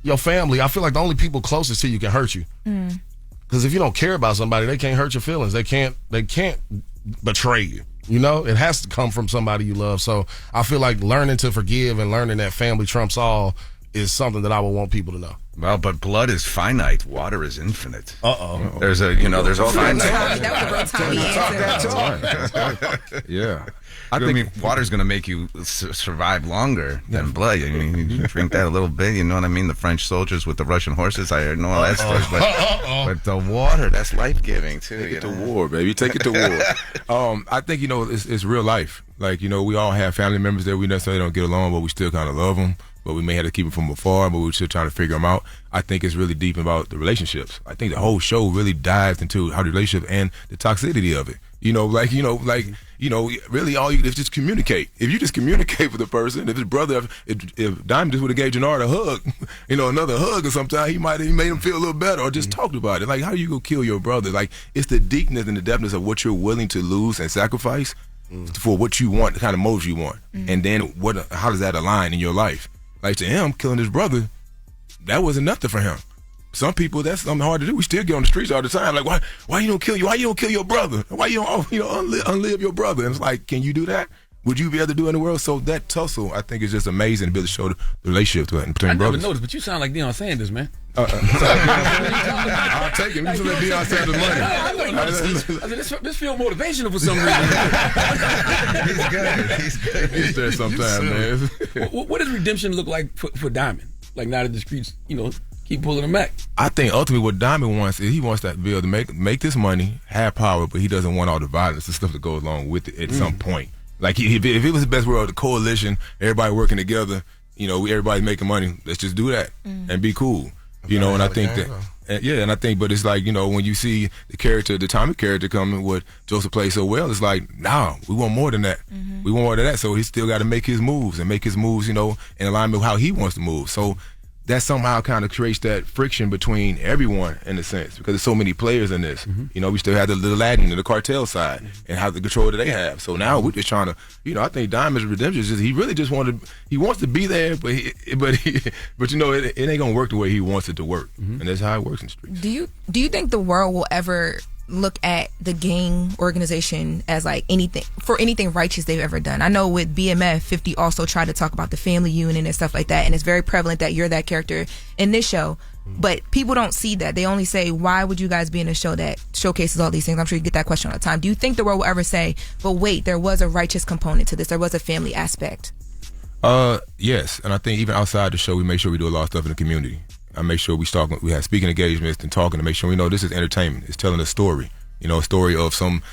your family, I feel like the only people closest to you can hurt you. Because if you don't care about somebody, they can't hurt your feelings. They can't betray you. It has to come from somebody you love. So I feel like learning to forgive and learning that family trumps all is something that I would want people to know.
Well, but blood is finite. Water is infinite.
Uh-oh.
There's all kinds of...
Yeah.
I mean, water's going to make you survive longer than blood. I mean, you drink that a little bit, you know what I mean? The French soldiers with the Russian horses, I know all that stuff. But the water, that's life-giving, too.
Take it to war, baby. Take it to war. I think, it's real life. Like, we all have family members that we necessarily don't get along, but we still kind of love them. But we may have to keep them from afar, but we're still trying to figure them out. I think it's really deep about the relationships. I think the whole show really dives into how the relationship and the toxicity of it. Really all you is just communicate. If you just communicate with the person, if his brother, if Diamond just would have gave Jannard a hug, another hug or something, he made him feel a little better or just talked about it. Like, how you gonna kill your brother? Like, it's the deepness and the depthness of what you're willing to lose and sacrifice for what you want, the kind of motives you want. And then how does that align in your life? Like, to him, killing his brother, that wasn't nothing for him. Some people, that's something hard to do. We still get on the streets all the time. Like, why you don't kill you? Why you don't kill your brother? Why you don't unlive your brother? And it's like, can you do that? Would you be able to do it in the world? So that tussle, I think, is just amazing to be able to show the relationship between brothers.
I never noticed, but you sound like Deion Sanders, man.
I'll take him. You should let Deion Sanders money.
This feels motivational for some reason.
He's good. He's there sometime, man.
What does redemption look like for Diamond? Like, now that the streets, keep pulling him back.
I think ultimately what Diamond wants is he wants to be able to make this money, have power, but he doesn't want all the violence and stuff that goes along with it at some point. Like, if it was the best world, the coalition, everybody working together, everybody making money, let's just do that and be cool. And I think that, but it's like, when you see the Tommy character coming, what Joseph plays so well, it's like, we want more than that. We want more than that. So he still got to make his moves in alignment with how he wants to move. So that somehow kind of creates that friction between everyone in a sense, because there's so many players in this. We still have the Latin and the cartel side and how the control that they have. So now we're just trying to, I think Diamond's redemption is just, he really just he wants to be there, but it ain't gonna work the way he wants it to work, and that's how it works in the streets.
Do you think the world will ever look at the gang organization as like anything righteous they've ever done? I know with BMF, 50 also tried to talk about the family unit and stuff like that, and it's very prevalent that you're that character in this show, but people don't see that. They only say, why would you guys be in a show that showcases all these things? I'm sure you get that question all the time. Do you think the world will ever say, but wait, there was a righteous component to this, there was a family aspect?
Yes, and I think even outside the show, we make sure we do a lot of stuff in the community. I make sure we have speaking engagements and talking to make sure we know this is entertainment. It's telling a story, a story of some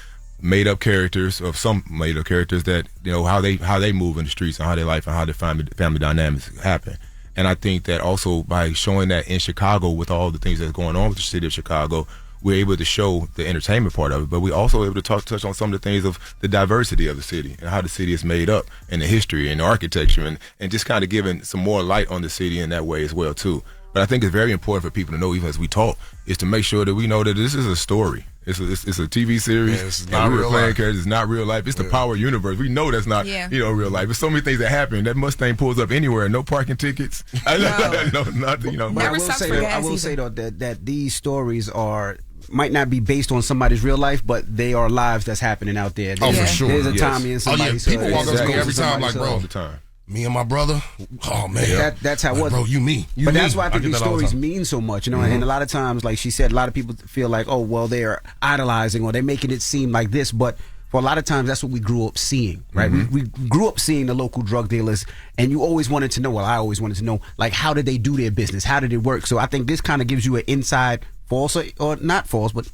made up characters, that, how they move in the streets and how their life and how their family dynamics happen. And I think that also by showing that in Chicago with all the things that's going on with the city of Chicago, we're able to show the entertainment part of it, but we're also able to touch on some of the things of the diversity of the city and how the city is made up and the history and the architecture and just kind of giving some more light on the city in that way as well too. But I think it's very important for people to know, even as we talk, is to make sure that we know that this is a story. It's a TV series. Yeah, it's not real life. It's not real life. It's the power universe. We know that's not real life. There's so many things that happen. That Mustang pulls up anywhere. No parking tickets.
No, nothing. But I will say though that these stories are might not be based on somebody's real life, but they are lives that's happening out there.
For sure.
There's a Tommy and somebody.
People walk up to me every time like, bro,
all the time.
Me and my brother. Oh man,
that's how it was,
bro. You me.
But that's why I think these stories mean so much, And a lot of times, like she said, a lot of people feel like, oh, well, they are idolizing or they're making it seem like this, but. For a lot of times, that's what we grew up seeing, right? We grew up seeing the local drug dealers, and you always wanted to know, well, I always wanted to know, like, how did they do their business? How did it work? So I think this kind of gives you an inside, false or not false, but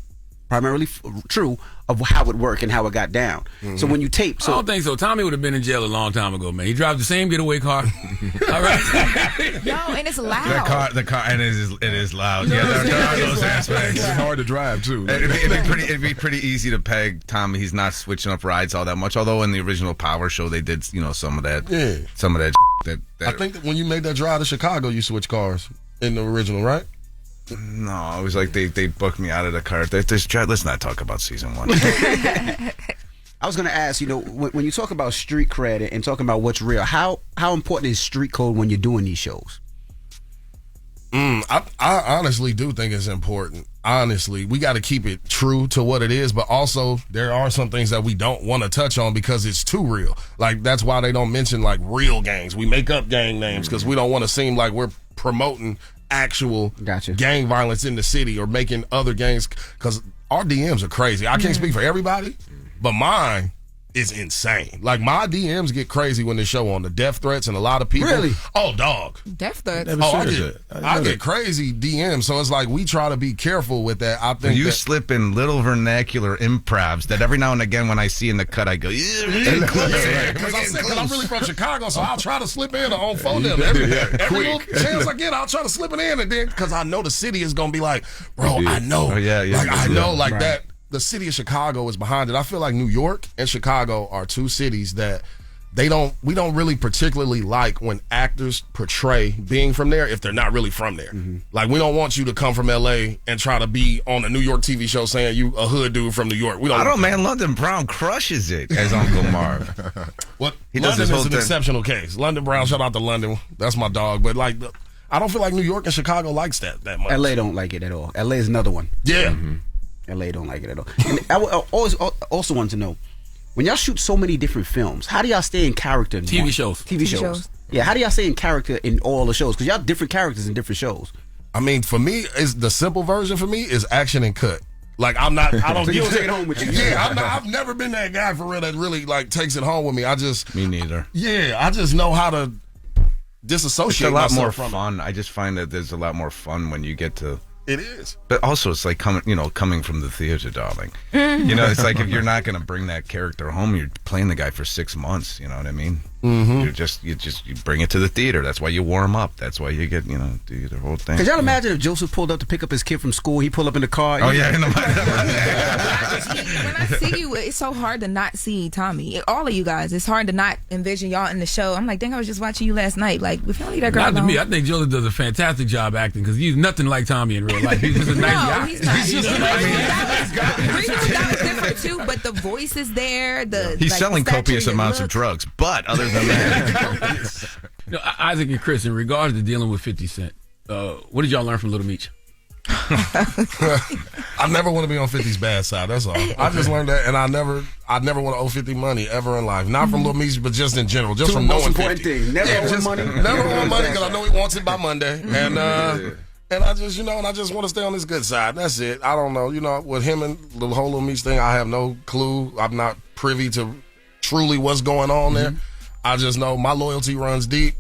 primarily true, of how it worked and how it got down. So when you tape...
I don't think so. Tommy would have been in jail a long time ago, man. He drives the same getaway car. All right.
Yo, and it's loud.
The car, and it is loud. Yeah, there are those aspects.
It's hard to drive, too.
It'd be pretty easy to peg Tommy. He's not switching up rides all that much, although in the original Power show, they did, some of that.
Yeah.
Some of that
I think that when you made that drive to Chicago, you switched cars in the original, right?
No, it was like they booked me out of the car. Let's not talk about season 1.
I was going to ask, when you talk about street cred and talking about what's real, how important is street code when you're doing these shows?
I honestly do think it's important. Honestly, we got to keep it true to what it is, but also there are some things that we don't want to touch on because it's too real. Like, that's why they don't mention, like, real gangs. We make up gang names because we don't want to seem like we're promoting actual gang violence in the city or making other gangs, because our DMs are crazy. I can't speak for everybody, but mine is insane. Like, my DMs get crazy when they show on the death threats and a lot of people.
Really?
Oh, dog.
Death threats?
I get crazy DMs, so it's like we try to be careful with that. I think
you slip in little vernacular improvs that every now and again when I see in the cut, I go,
because I'm really from Chicago, so I'll try to slip in on phone them. Every little chance I get, I'll try to slip it in, and then because I know the city is going to be like, bro, I know. That. The city of Chicago is behind it. I feel like New York and Chicago are two cities that we don't really particularly like when actors portray being from there if they're not really from there. Like, we don't want you to come from LA and try to be on a New York TV show saying you a hood dude from New York. I
don't, man. London Brown crushes it as Uncle Marv.
London is an exceptional case. London Brown, shout out to London. That's my dog. But like, I don't feel like New York and Chicago likes that much.
LA don't like it at all. LA is another one.
Yeah.
LA don't like it at all. And I also want to know, when y'all shoot so many different films, how do y'all stay in character in
TV shows?
Yeah, how do y'all stay in character in all the shows? Because y'all different characters in different shows.
I mean, for me, is the simple version for me is action and cut. Like, I don't
so you don't take it home with you.
Yeah, I've never been that guy for real that really like takes it home with me.
Me neither.
Yeah, I just know how to disassociate.
It's a lot more
from
fun. I just find that there's a lot more fun when you get to.
It is.
But also, it's like coming from the theater, darling. It's like if you're not going to bring that character home, you're playing the guy for 6 months. You know what I mean? You bring it to the theater. That's why you warm up. That's why you get, do the whole thing.
Could y'all imagine if Joseph pulled up to pick up his kid from school, he pulled up in the car?
Oh, yeah.
When I see you, it's so hard to not see Tommy. All of you guys, it's hard to not envision y'all in the show. I'm like, dang, I was just watching you last night. Like, if y'all leave that girl alone.
Not to me. I think Joseph does a fantastic job acting because he's nothing like Tommy in real life. He's just a nice guy.
He's not. He's just a nice guy. That was different, too, but the voice is there.
He's selling copious amounts of drugs, but other than that.
Isaac and Chris, in regards to dealing with 50 Cent, what did y'all learn from Little Meech?
I never want to be on 50's bad side. That's all. I just learned that, and I never want to owe 50 money ever in life. Not from Little Meech, but just in general. Just from knowing 50.
Never owe money.
Never owe money because I know he wants it by Monday, and I just I just want to stay on his good side. That's it. I don't know. With him and the whole Little Meech thing, I have no clue. I'm not privy to truly what's going on there. I just know my loyalty runs deep.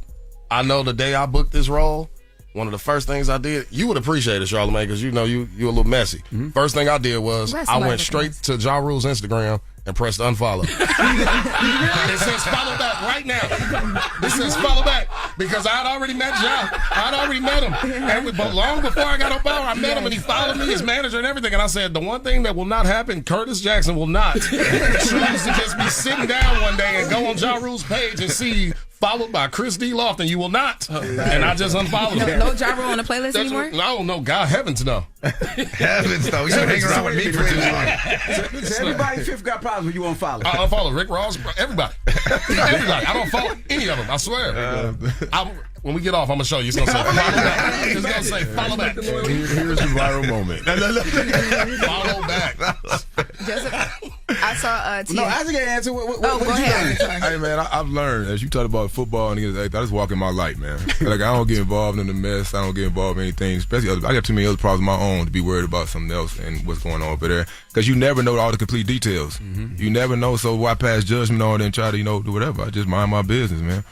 I know the day I booked this role, one of the first things I did, you would appreciate it, Charlamagne, because you're a little messy. First thing I did was I went straight to Ja Rule's Instagram and pressed unfollow. It says follow back right now. It says follow back because I had already met Ja. I'd already met him. But long before I got on power, I met him and he followed me, his manager and everything. And I said, the one thing that will not happen, Curtis Jackson will not choose to just be sitting down one day and go on Ja Rule's page and see followed by Chris D. Lofton. You will not. And I just unfollowed him.
No Jaro on the playlist anymore?
No, God heavens, no.
Heavens, no. You should hang around with me for too long.
So everybody fifth got problems when you unfollow.
I unfollow Rick Ross, everybody. Everybody. I don't follow any of them, I swear. When we get off, I'm going to show you. It's going to say, follow back. It's going to say, follow back.
Here's the viral moment.
Follow back.
I saw
No, Isaac can't answer. What
go ahead.
Hey, man, I've learned, as you talked about football, and I just walk in my light, man. Like, I don't get involved in the mess. I don't get involved in anything. Especially, I got too many other problems of my own to be worried about something else and what's going on over there. Because you never know all the complete details. Mm-hmm. You never know, so why pass judgment on it and try to, do whatever? I just mind my business, man.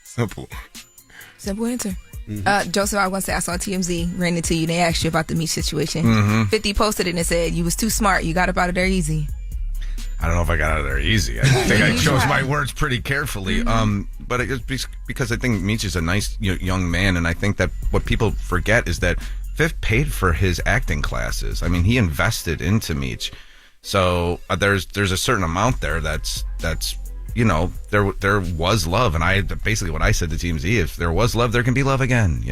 Simple
answer. Mm-hmm. Joseph, I want to say I saw TMZ ran into you. They asked you about the Meech situation. Mm-hmm. 50 posted it and said you was too smart. You got up out of there easy.
I don't know if I got out of there easy. I think I chose my words pretty carefully.
Mm-hmm.
But it's because I think Meech is a nice young man, and I think that what people forget is that Fifth paid for his acting classes. I mean, he invested into Meech. So there's a certain amount there that's there was love, and basically what I said to TMZ, if there was love, there can be love again.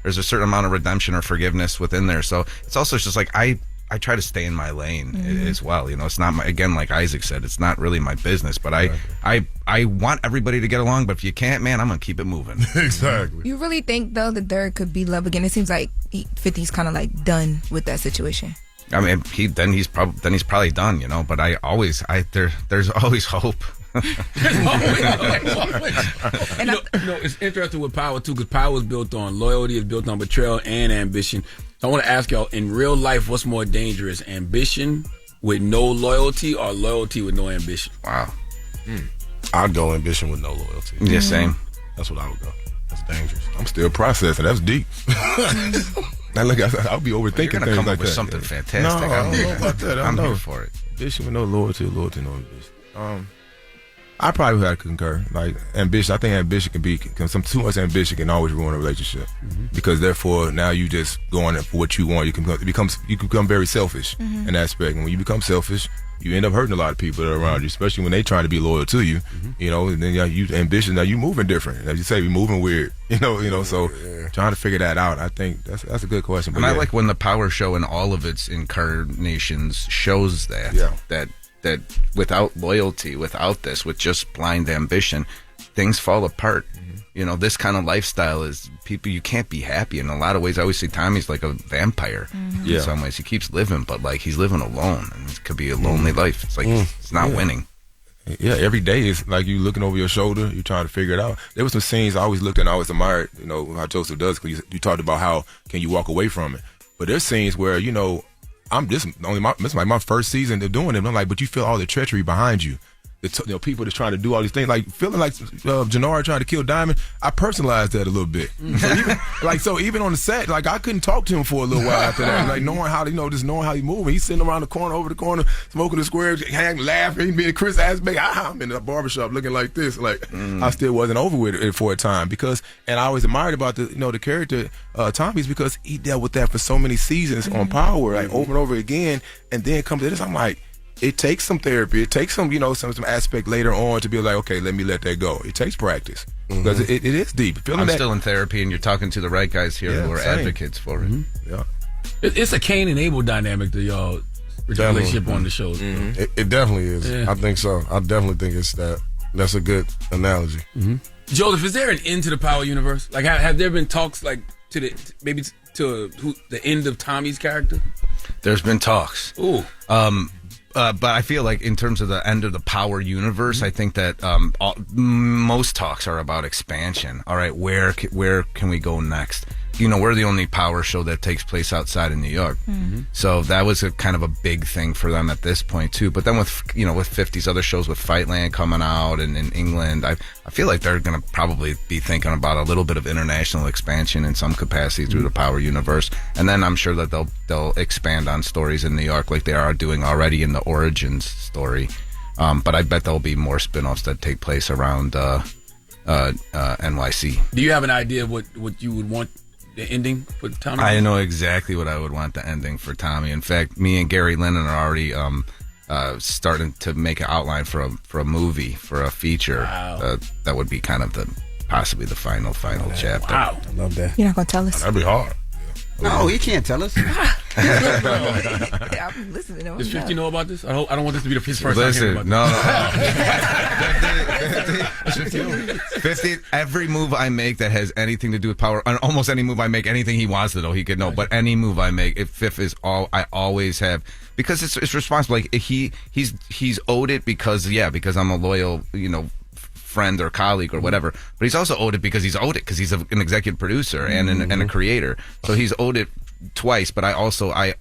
There's a certain amount of redemption or forgiveness within there. So it's also just like I try to stay in my lane as well. It's not again, like Isaac said, it's not really my business, but I want everybody to get along. But if you can't, man, I'm gonna keep it moving.
Exactly.
You really think though that there could be love again? It seems like 50's kind of like done with that situation.
I mean, he's probably done. But there's always hope.
It's interesting with power too, because power is built on loyalty, is built on betrayal and ambition. So I want to ask y'all, in real life, what's more dangerous, ambition with no loyalty or loyalty with no ambition?
Wow.
I'd go ambition with no loyalty.
Yeah, same.
That's what I would go. That's dangerous.
I'm still processing. That's deep. Now look, I'll be overthinking things
come
like
up with
that.
Something fantastic.
No, I don't know about that.
I'm here for it.
Ambition with no loyalty, no ambition. I probably would concur. Like ambition, I think ambition too much ambition can always ruin a relationship, because therefore now you just going for what you want. You can become very selfish in that aspect, and when you become selfish, you end up hurting a lot of people that are around you, especially when they trying to be loyal to you. And then you ambition. Now you moving different. As you say, you moving weird. So trying to figure that out. I think that's a good question.
And I like when the Power Show in all of its incarnations shows that without loyalty, without this, with just blind ambition, things fall apart. This kind of lifestyle is people, you can't be happy. In a lot of ways, I always say Tommy's like a vampire. In some ways, he keeps living, but like he's living alone, and it could be a lonely life. It's like it's not winning.
Yeah, every day is like you looking over your shoulder, you trying to figure it out. There was some scenes I always looked at and I always admired, how Joseph does, because you talked about how can you walk away from it. But there's scenes where, this is like my first season of doing it. I'm like, but you feel all the treachery behind you. People that's trying to do all these things, like feeling like Jannard trying to kill Diamond. I personalized that a little bit. So even on the set, like I couldn't talk to him for a little while after that. Like knowing how just knowing how he moving. He's sitting around the corner, over the corner, smoking the square, laughing, being Chris Asbeck. I'm in the barbershop looking like this. Like I still wasn't over with it for a time and I always admired about the character Tommy's, because he dealt with that for so many seasons on Power, like over and over again, and then come to this. I'm like, it takes some therapy. It takes some, some aspect later on to be like, okay, let me let that go. It takes practice because it is deep.
I'm still in therapy, and you're talking to the right guys here who are advocates for it.
Yeah,
it's a Cain and Abel dynamic to y'all relationship on the show.
It definitely is. Yeah. I think so. I definitely think it's that. That's a good analogy.
Joseph, is there an end to the Power universe? Like, have there been talks like to the end of Tommy's character?
There's been talks.
Ooh.
But I feel like in terms of the end of the Power universe, I think that most talks are about expansion. All right, where can we go next? We're the only Power show that takes place outside of New York. So that was a kind of a big thing for them at this point too. But then with 50's other shows, with Fightland coming out and in England, I feel like they're going to probably be thinking about a little bit of international expansion in some capacity through the Power universe. And then I'm sure that they'll expand on stories in New York like they are doing already in the Origins story. But I bet there'll be more spin-offs that take place around NYC.
Do you have an idea of what you would want the ending for Tommy?
I know exactly what I would want the ending for Tommy. In fact, me and Gary Lennon are already starting to make an outline for a movie, for a feature.
Wow.
That would be kind of possibly the final chapter.
Wow.
I love that.
You're not gonna tell us?
That'd be hard.
No, he can't tell us.
I'm listening.
Does 50 know about this? I don't want this to be his first
Listen,
time hearing about
no. 50, every move I make that has anything to do with power, and almost any move I make, anything he wants to know, he could know. But any move I make, if Fifth is all, I always have, because it's responsible. Like he's owed it because I'm a loyal, friend or colleague or whatever, but he's also owed it because he's an executive producer and a creator, so he's owed it twice. But I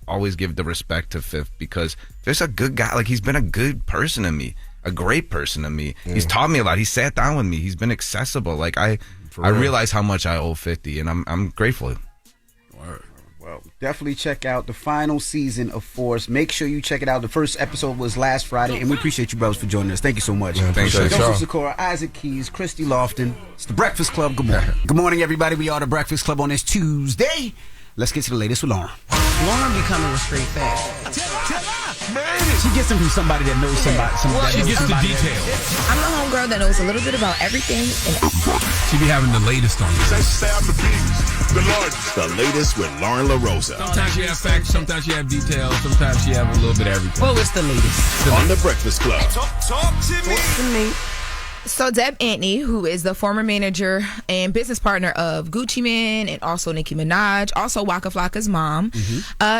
always give the respect to Fifth because Fifth's a good guy. Like, he's been a good person to me, a great person to me. He's taught me a lot. He sat down with me. He's been accessible. Like, I realize how much I owe 50, and I'm grateful.
Well, definitely check out the final season of Force. Make sure you check it out. The first episode was last Friday, and we appreciate you brothers for joining us. Thank you so much.
Thanks,
Joseph Sikora, Isaac Keys, Christy Lofton. It's the Breakfast Club. Good morning. Good morning, everybody. We are the Breakfast Club on this Tuesday. Let's get to the latest with Loren.
Loren be coming with straight facts.
She gets them from somebody that knows somebody.
She gets the details.
I'm a homegirl that knows a little bit about everything.
She be having the latest on this.
The latest with Loren LoRosa.
Sometimes she have facts, sometimes she have details, sometimes she have a little bit of everything.
Well, it's the latest.
On the Breakfast Club.
Talk to me.
So Deb Antony, who is the former manager and business partner of Gucci Mane and also Nicki Minaj, also Waka Flocka's mom,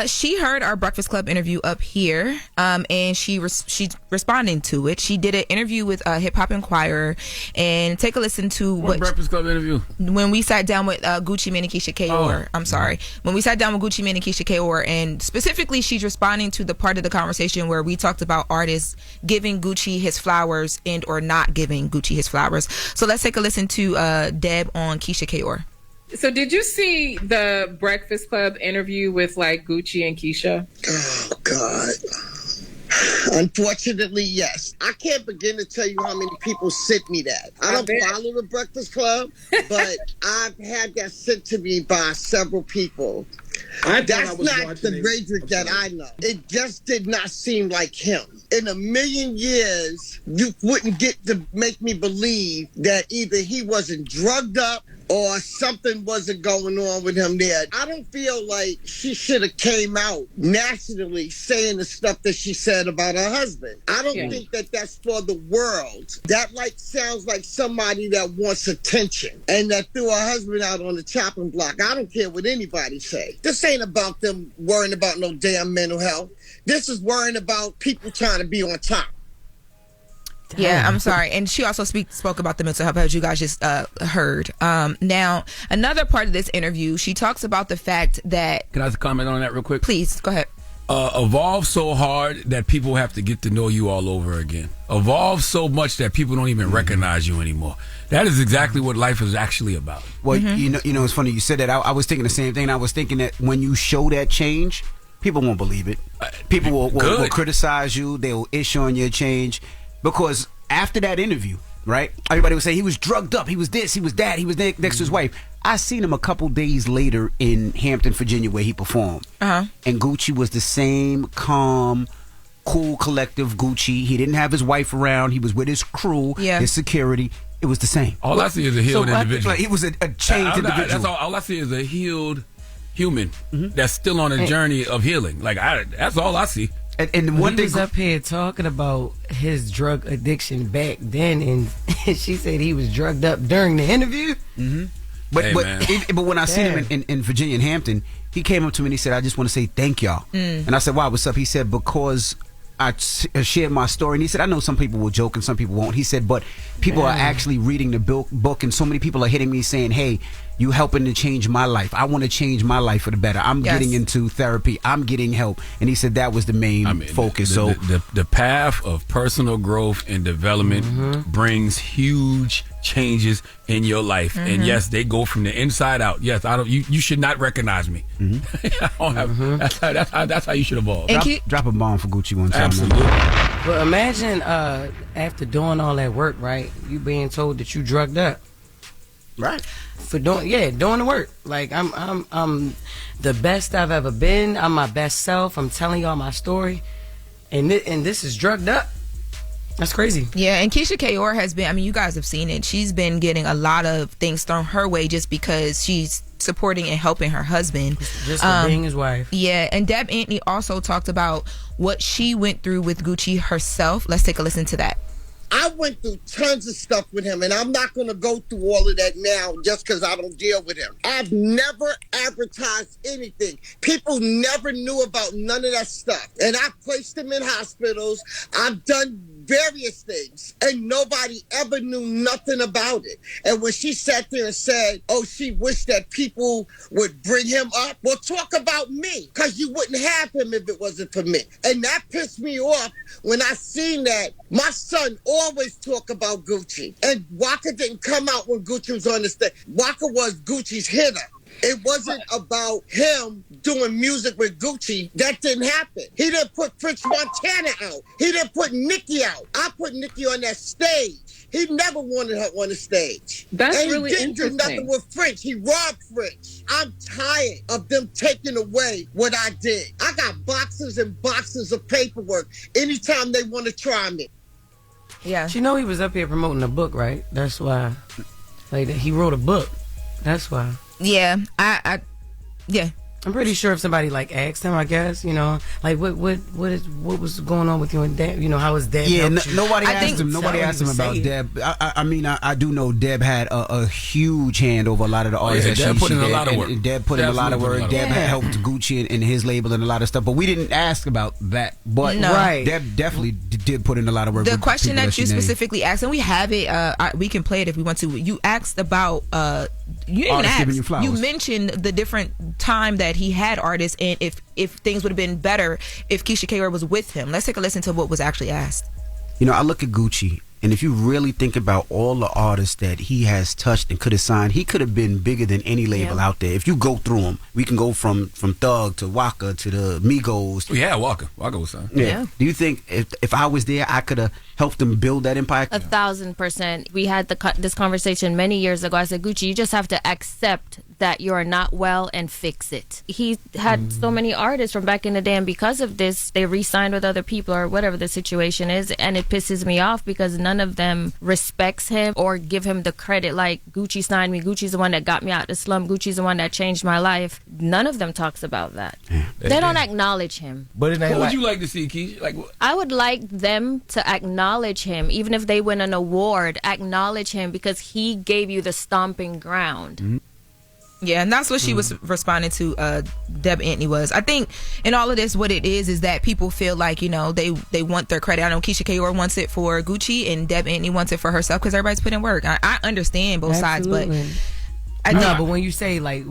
she heard our Breakfast Club interview up here, and she's responding to it. She did an interview with Hip Hop Inquirer, and take a listen to
what Breakfast Club interview?
When we sat down with Gucci Mane and Keisha Kaur. I'm sorry. When we sat down with Gucci Mane and Keisha Kaur, and specifically she's responding to the part of the conversation where we talked about artists giving Gucci his flowers and or not giving Gucci his flowers. So let's take a listen to Deb on Keisha Kaur.
So did you see the Breakfast Club interview with like Gucci and Keisha?
Oh God. Unfortunately, yes. I can't begin to tell you how many people sent me that. I don't follow the Breakfast Club, but I've had that sent to me by several people. That's not the Radrick that I know. It just did not seem like him. In a million years, you wouldn't get to make me believe that either he wasn't drugged up or something wasn't going on with him there. I don't feel like she should have came out nationally saying the stuff that she said about her husband. I don't think that that's for the world. That sounds like somebody that wants attention and that threw her husband out on the chopping block. I don't care what anybody say. This ain't about them worrying about no damn mental health. This is worrying about people trying to be on top.
Yeah, I'm sorry. And she also spoke about the mental health, as you guys just heard. Now, another part of this interview, she talks about the fact that...
Can I comment on that real quick?
Please, go ahead.
Evolve so hard that people have to get to know you all over again. Evolve so much that people don't even recognize you anymore. That is exactly what life is actually about.
Well, you know, it's funny you said that. I was thinking the same thing. I was thinking that when you show that change, people won't believe it. People will criticize you. They will issue on your change. Because after that interview, right, everybody would say he was drugged up, he was this, he was that, he was next to his wife. I seen him a couple days later in Hampton, Virginia, where he performed. And Gucci was the same calm, cool, collective Gucci. He didn't have his wife around. He was with his crew, his security. It was the same.
All I see is a healed individual.
He was a changed individual.
That's all I see is a healed human that's still on a journey of healing. Like that's all I see.
And one thing was up here talking about his drug addiction back then, and she said he was drugged up during the interview.
But when I seen him in Virginia and Hampton, he came up to me and he said, "I just want to say thank y'all." And I said, "Why? What's up?" He said, "Because I shared my story." And he said, "I know some people will joke and some people won't." He said, "But people are actually reading the book, and so many people are hitting me saying, 'Hey, you helping to change my life. I want to change my life for the better. I'm getting into therapy. I'm getting help.'" And he said that was the main focus.
The path of personal growth and development brings huge changes in your life. And yes, they go from the inside out. Yes, you should not recognize me. I don't have, that's how you should evolve.
Drop a bomb for Gucci one time.
Absolutely.
Well, imagine after doing all that work, right? You being told that you drugged up.
Right.
For doing the work. Like I'm the best I've ever been. I'm my best self. I'm telling y'all my story. and this is drugged up. That's crazy.
Yeah, and Keisha Kaur has been, I mean, you guys have seen it. She's been getting a lot of things thrown her way just because she's supporting and helping her husband.
Just for being his wife.
Yeah, and Deb Antony also talked about what she went through with Gucci herself. Let's take a listen to that.
I went through tons of stuff with him, and I'm not going to go through all of that now just because I don't deal with him. I've never advertised anything. People never knew about none of that stuff. And I placed him in hospitals. I've done various things, and nobody ever knew nothing about it. And when she sat there and said, oh, she wished that people would bring him up, well, talk about me, because you wouldn't have him if it wasn't for me. And that pissed me off when I seen that. My son always talk about Gucci, and Waka didn't come out when Gucci was on the stage. Waka was Gucci's hitter. It wasn't about him doing music with Gucci. That didn't happen. He didn't put French Montana out. He didn't put Nicki out. I put Nicki on that stage. He never wanted her on the stage.
That's
and
really
he didn't do nothing with French. He robbed French. I'm tired of them taking away what I did. I got boxes and boxes of paperwork anytime they want to try me.
Yeah.
You know he was up here promoting a book, right? That's why. Like, he wrote a book. That's why.
Yeah, yeah.
I'm pretty sure if somebody like asked him, I guess, you know, like what was going on with you and Deb? You know, how was Deb?
Yeah, nobody asked him. Nobody asked him about Deb. I mean, I do know Deb had a huge hand over a lot of the artists.
Deb put in a lot of work.
Deb put in a lot of work. Deb had helped Gucci and his label and a lot of stuff. But we didn't ask about that. But Deb definitely did put in a lot of work.
The question that you specifically asked, and we have it, we can play it if we want to. You asked about. You didn't ask. You mentioned the different time that he had artists, and if things would have been better if Keisha Kaur was with him. Let's take a listen to what was actually asked.
You know, I look at Gucci, and if you really think about all the artists that he has touched and could have signed, he could have been bigger than any label out there. If you go through them, we can go from Thug to Waka to the Migos.
Yeah, Waka was signed.
Yeah. Do you think if I was there, I could have helped him build that empire?
1,000%. We had this conversation many years ago. I said, Gucci, you just have to accept that you're not well and fix it. He had so many artists from back in the day, and because of this, they re-signed with other people or whatever the situation is, and it pisses me off because none of them respects him or give him the credit. Like, Gucci signed me. Gucci's the one that got me out of the slum. Gucci's the one that changed my life. None of them talks about that. Yeah. They don't acknowledge him.
But what would you like to see, Keisha? Like,
I would like them to acknowledge him, even if they win an award. Acknowledge him because he gave you the stomping ground.
Mm-hmm.
Yeah, and that's what she was responding to. Deb Antony was. I think in all of this, what it is that people feel like, you know, they want their credit. I know Keisha Kaur wants it for Gucci, and Deb Antony wants it for herself because everybody's put in work. I understand both sides, but
but when you say like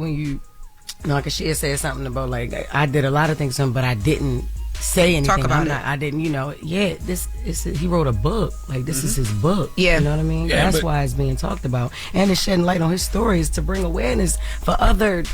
like she had said something about like I did a lot of things, but I didn't say anything.
Talk about it.
I didn't, you know. Yeah, he wrote a book. Like this is his book.
Yeah,
you know what I mean.
Yeah,
that's why it's being talked about, and it's shedding light on his stories to bring awareness for other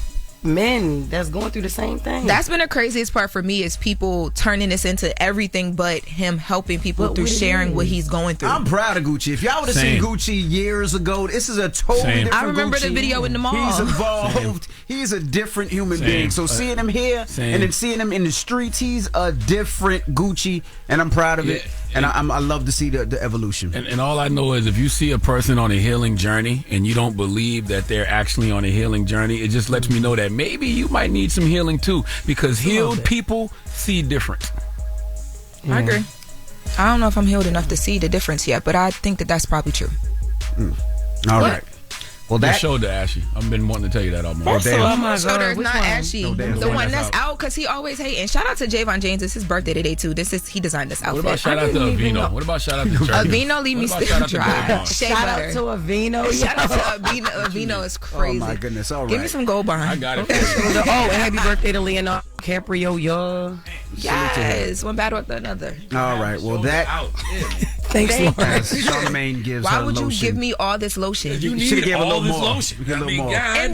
men that's going through the same thing.
That's been the craziest part for me is people turning this into everything but him helping people through sharing what he's going through.
I'm proud of Gucci. If y'all would have seen Gucci years ago, this is a totally different
I remember
Gucci.
the video in the mall.
He's evolved. He's a different human being. So seeing him here and then seeing him in the streets, he's a different Gucci, and I'm proud of it. And I love to see the evolution.
And all I know is if you see a person on a healing journey and you don't believe that they're actually on a healing journey, it just lets me know that maybe you might need some healing too, because healed people see different.
I agree. I don't know if I'm healed enough to see the difference yet, but I think that that's probably true.
All right. Well,
that shoulder ashy. I've been wanting to tell you that all morning.
My shoulder is not ashy. The one that's out because he always hating. Shout out to Javon James. It's his birthday today too. He designed this outfit.
What about shout out to Avino? What about shout out to Jerky?
Avino, leave me still dry.
Shout out to Avino.
Shout out to Avino. Avino is crazy.
Oh my goodness! All right.
Give me some gold behind.
I got it.
And happy birthday to Leonardo DiCaprio, y'all.
Yes, one battle after another.
All right. Well, that.
Thanks, Lauren.
Charlamagne gives
Why
her
would
lotion.
you give me all this lotion?
You need
give
all
a little
this
more.
lotion.
A little more.
And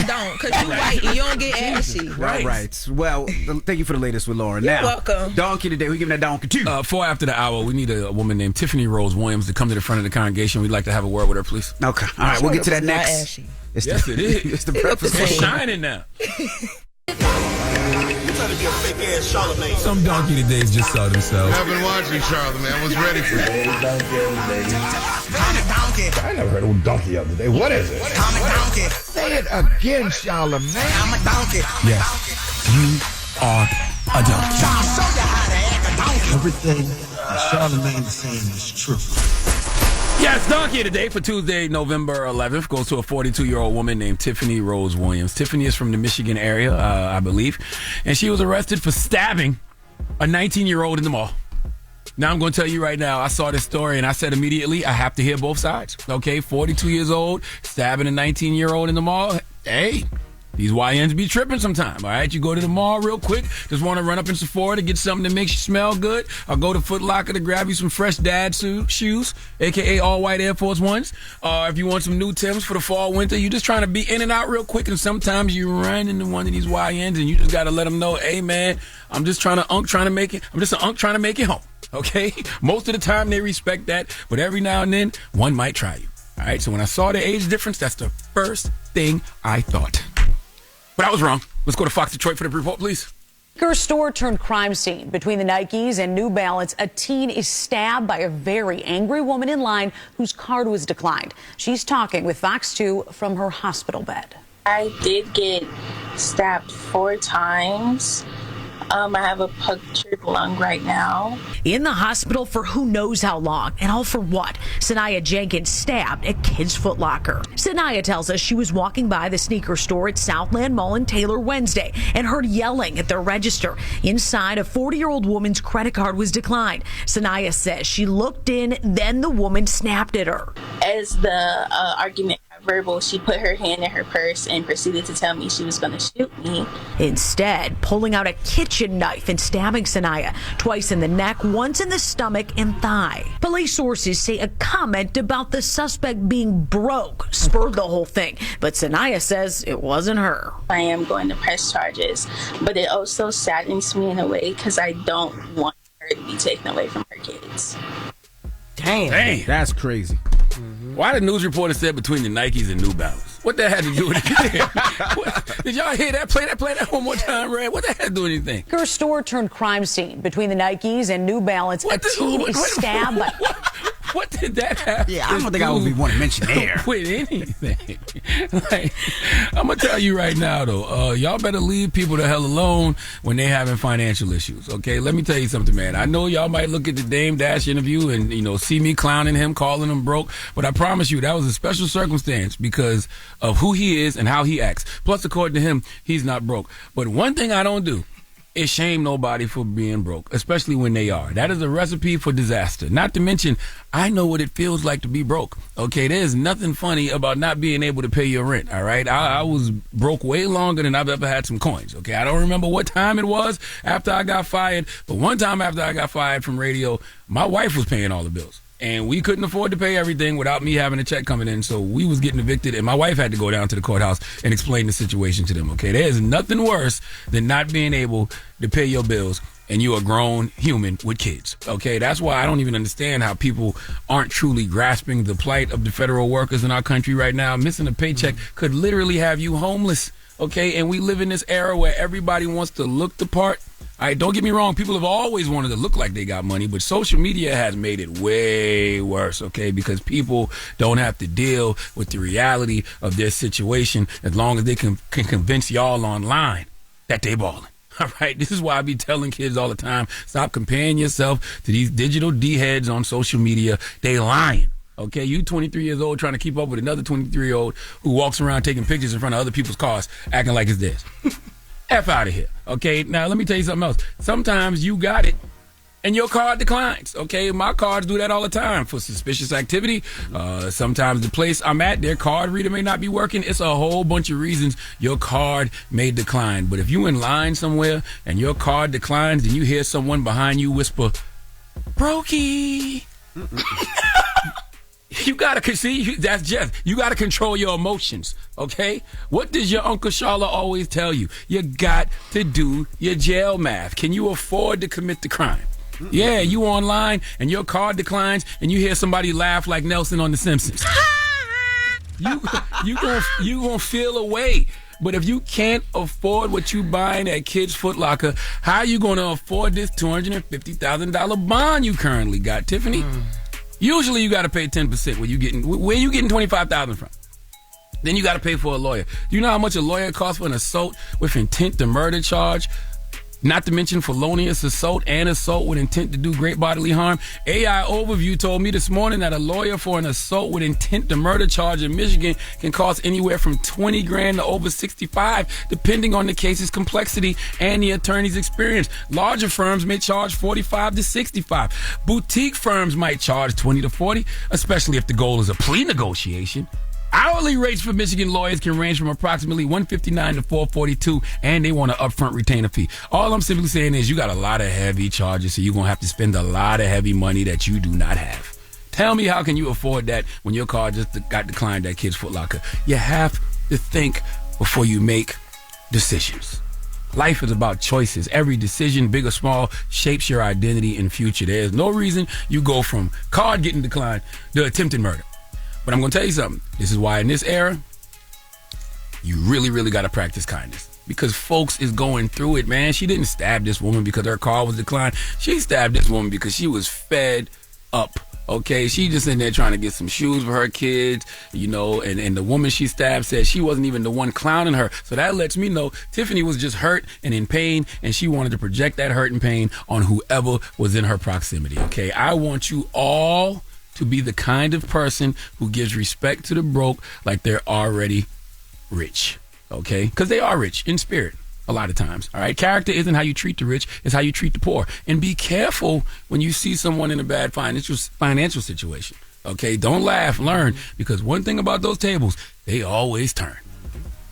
don't, because you white and you don't get ashy.
Right. Well, thank you for the latest with Lauren.
You're
now,
welcome.
Donkey today. We give that donkey too.
4 after the hour, we need a woman named Tiffany Rose Williams to come to the front of the congregation. We'd like to have a word with her, please.
Okay. All right. We'll get to that next.
Yes, it is.
It's the breakfast.
It's shining now.
to be a fake ass Charlamagne.
Some donkey today's just saw themselves.
I've been watching Charlamagne. I was ready for it.
I never heard of donkey the other day. What is it?
Say it again, Charlamagne.
I'm a donkey.
Yes, you are a donkey.
Everything Charlamagne is saying is true.
Yes, donkey today for Tuesday, November 11th goes to a 42-year-old woman named Tiffany Rose Williams. Tiffany is from the Michigan area, I believe, and she was arrested for stabbing a 19-year-old in the mall. Now I'm going to tell you right now, I saw this story and I said immediately, I have to hear both sides. Okay, 42 years old, stabbing a 19-year-old in the mall. Hey, these YNs be tripping sometime, all right? You go to the mall real quick, just want to run up in Sephora to get something that makes you smell good, or go to Foot Locker to grab you some fresh dad shoes, a.k.a. all-white Air Force Ones, or if you want some new Timbs for the fall, winter, you just trying to be in and out real quick, and sometimes you run into one of these YNs, and you just got to let them know, hey, man, I'm just trying to make it home, okay? Most of the time, they respect that, but every now and then, one might try you, all right? So when I saw the age difference, that's the first thing I thought. But I was wrong. Let's go to Fox Detroit for the report, please.
Liquor store turned crime scene. Between the Nikes and New Balance, a teen is stabbed by a very angry woman in line whose card was declined. She's talking with Fox 2 from her hospital bed.
I did get stabbed 4 times. I have a punctured lung right now.
In the hospital for who knows how long, and all for what? Sanaya Jenkins stabbed at Kids Foot Locker. Sanaya tells us she was walking by the sneaker store at Southland Mall in Taylor Wednesday and heard yelling at the register. Inside, a 40-year-old woman's credit card was declined. Sanaya says she looked in, then the woman snapped at her.
As the argument got verbal, she put her hand in her purse and proceeded to tell me she was going to shoot me.
Instead, pulling out a kitchen knife and stabbing Sanaya twice in the neck, once in the stomach and thigh. Police sources say a comment about the suspect being broke spurred the whole thing, but Sanaya says it wasn't her.
I am going to press charges, but it also saddens me in a way because I don't want her to be taken away from her kids.
Dang.
That's crazy.
Why the news reporter said between the Nikes and New Balance? What that had to do with it? Did y'all hear that? Play that one more time, Red. What that had to do with anything?
Liquor store turned crime scene. Between the Nikes and New Balance, a teen is stabbed by...
What did that have?
Yeah, I don't think I would want to mention there.
With anything. Like, I'm going to tell you right now, though, y'all better leave people the hell alone when they having financial issues, okay? Let me tell you something, man. I know y'all might look at the Dame Dash interview and, see me clowning him, calling him broke, but I promise you that was a special circumstance because of who he is and how he acts. Plus, according to him, he's not broke. But one thing I don't do is shame nobody for being broke, especially when they are. That is a recipe for disaster. Not to mention, I know what it feels like to be broke. Okay, there's nothing funny about not being able to pay your rent, all right? I was broke way longer than I've ever had some coins, okay? I don't remember what time it was after I got fired, but one time after I got fired from radio, my wife was paying all the bills. And we couldn't afford to pay everything without me having a check coming in. So we was getting evicted, and my wife had to go down to the courthouse and explain the situation to them, okay? There's nothing worse than not being able to pay your bills, and you're a grown human with kids, okay? That's why I don't even understand how people aren't truly grasping the plight of the federal workers in our country right now. Missing a paycheck could literally have you homeless, okay? And we live in this era where everybody wants to look the part. All right, don't get me wrong. People have always wanted to look like they got money, but social media has made it way worse, okay? Because people don't have to deal with the reality of their situation as long as they can convince y'all online that they balling. All right, this is why I be telling kids all the time, stop comparing yourself to these digital D-heads on social media. They lying. Okay, you 23 years old trying to keep up with another 23-year-old who walks around taking pictures in front of other people's cars, acting like it's theirs. F out of here. Okay, now let me tell you something else. Sometimes you got it and your card declines. Okay, my cards do that all the time for suspicious activity. Sometimes the place I'm at, their card reader may not be working. It's a whole bunch of reasons your card may decline. But if you in line somewhere and your card declines and you hear someone behind you whisper, "Brokey." You gotta see. That's Jess. You gotta control your emotions. Okay. What does your Uncle Charla always tell you? You got to do your jail math. Can you afford to commit the crime? Yeah, you online and your card declines and you hear somebody laugh like Nelson on The Simpsons. you gonna feel a way. But if you can't afford what you buying at Kids Foot Locker, how are you going to afford this $250,000 bond you currently got, Tiffany? Usually you got to pay 10%. Where you getting $25,000 from? Then you got to pay for a lawyer. Do you know how much a lawyer costs for an assault with intent to murder charge? Not to mention felonious assault and assault with intent to do great bodily harm. AI Overview told me this morning that a lawyer for an assault with intent to murder charge in Michigan can cost anywhere from $20,000 to over $65,000, depending on the case's complexity and the attorney's experience. Larger firms may charge $45,000 to $65,000. Boutique firms might charge $20,000 to $40,000, especially if the goal is a plea negotiation. Hourly rates for Michigan lawyers can range from approximately $159 to $442, and they want an upfront retainer fee. All I'm simply saying is you got a lot of heavy charges, so you're going to have to spend a lot of heavy money that you do not have. Tell me, how can you afford that when your car just got declined at Kids Foot Locker? You have to think before you make decisions. Life is about choices. Every decision, big or small, shapes your identity and future. There's no reason you go from card getting declined to attempted murder. But I'm going to tell you something. This is why in this era, you really, really got to practice kindness. Because folks is going through it, man. She didn't stab this woman because her car was declined. She stabbed this woman because she was fed up. Okay, she just in there trying to get some shoes for her kids, you know, and the woman she stabbed said she wasn't even the one clowning her. So that lets me know Tiffany was just hurt and in pain, and she wanted to project that hurt and pain on whoever was in her proximity. Okay, I want you all to be the kind of person who gives respect to the broke like they're already rich, okay? Because they are rich in spirit a lot of times, all right? Character isn't how you treat the rich, it's how you treat the poor. And be careful when you see someone in a bad financial situation, okay? Don't laugh, learn, because one thing about those tables, they always turn.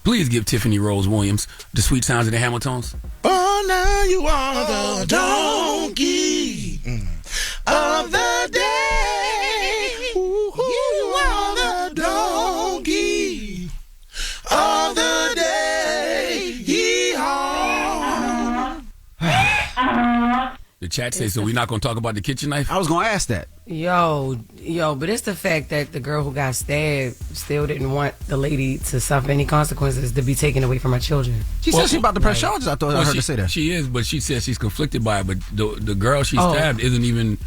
Please give Tiffany Rose Williams the sweet sounds of the Hamiltons.
Oh, now you are the donkey of the day. You are the donkey of the day. Yee-haw.
The chat says, so we're not going to talk about the kitchen knife?
I was going to ask that.
Yo, but it's the fact that the girl who got stabbed still didn't want the lady to suffer any consequences to be taken away from her children.
She said she's about to press charges. I thought I heard her say that.
She is, but she says she's conflicted by it. But the girl she stabbed isn't even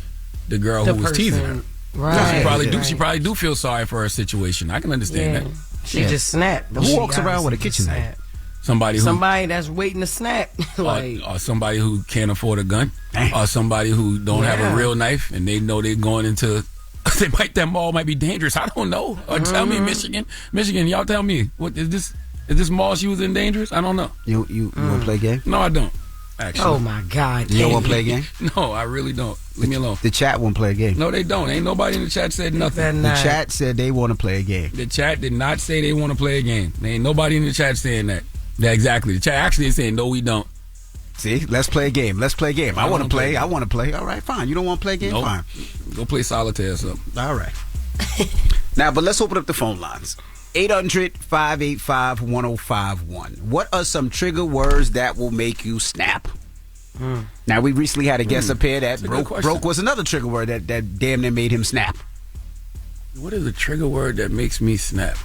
the girl who was teasing her.
Right.
She probably do feel sorry for her situation. I can understand that.
She just snapped.
Who walks around with a kitchen knife?
Somebody
that's waiting to snap.
Or somebody who can't afford a gun. Or somebody who don't have a real knife and they know they're going into that mall might be dangerous. I don't know. Or tell me, Michigan, y'all tell me, what is this? Is this mall she was in dangerous? I don't know.
You want to play a game?
No, I don't. Actually.
Oh my God.
You don't want to play a game?
No, I really don't. Leave me alone.
The chat won't play a game.
No, they don't. Ain't nobody in the chat said nothing.
The chat said they want to play a game.
The chat did not say they want to play a game. There ain't nobody in the chat saying that. Yeah, exactly. The chat actually is saying, no, we don't.
See, let's play a game. I want to play. I want to play. All right, fine. You don't want to play a game?
Nope.
Fine.
Go play solitaire or something.
All right. Now, but let's open up the phone lines. 800-585-1051. What are some trigger words that will make you snap? Now, we recently had a guest up here that broke was another trigger word that damn near made him snap.
What is a trigger word that makes me snap?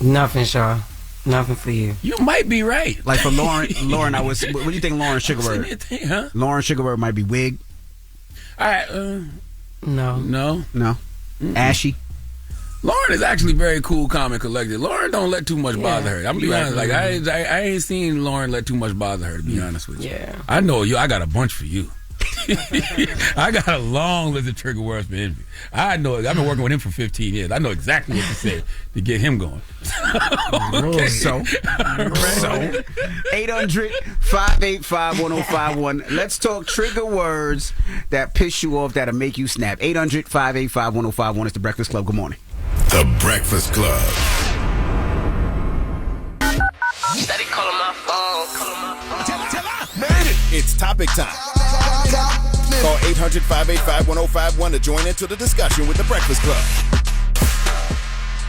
Nothing, Shaw. Nothing for you.
You might be right.
Like for Loren, what do you think Lauren's trigger word? Lauren's trigger word might be wig.
All right.
No.
Ashy.
Loren is actually very cool, calm, and collected. Loren don't let too much bother her. I'm gonna be honest. Like I ain't seen Loren let too much bother her. To be honest with you.
Yeah.
I know you. I got a bunch for you. I got a long list of trigger words for Envy. I know it. I've been working with him for 15 years. I know exactly what to say to get him going.
Okay. So 800-585-1051. Let's talk trigger words that piss you off, that'll make you snap. 800-585-1051. It's The Breakfast Club. Good morning.
The Breakfast Club.
Steady calling my phone.
It's topic time. Call 800-585-1051 to join into the discussion with The Breakfast Club.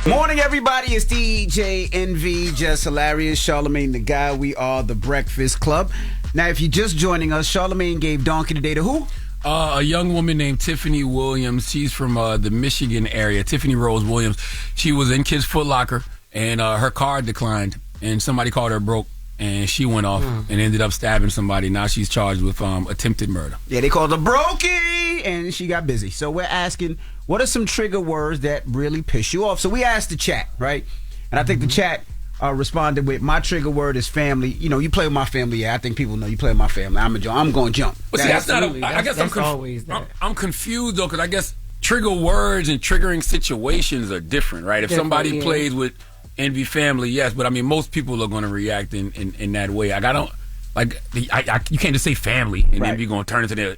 Morning, everybody. It's DJ NV, Jess Hilarious, Charlamagne the Guy. We are The Breakfast Club. Now, if you're just joining us, Charlamagne gave Donkey today to who?
A young woman named Tiffany Williams. She's from the Michigan area. Tiffany Rose Williams. She was in Kids Foot Locker and her card declined, and somebody called her broke, and she went off and ended up stabbing somebody. Now she's charged with attempted murder.
Yeah, they called her brokey, and she got busy. So we're asking, what are some trigger words that really piss you off? So we asked the chat, right? And I think the chat responded with, my trigger word is family. You know, you play with my family. Yeah, I think people know you play with my family. I'm going to jump.
But see, that's not. I guess I'm confused though, because I guess trigger words and triggering situations are different, right? If somebody plays with envy family, yes, but I mean, most people are going to react in that way. Like, I don't like you can't just say family and then you're going to turn into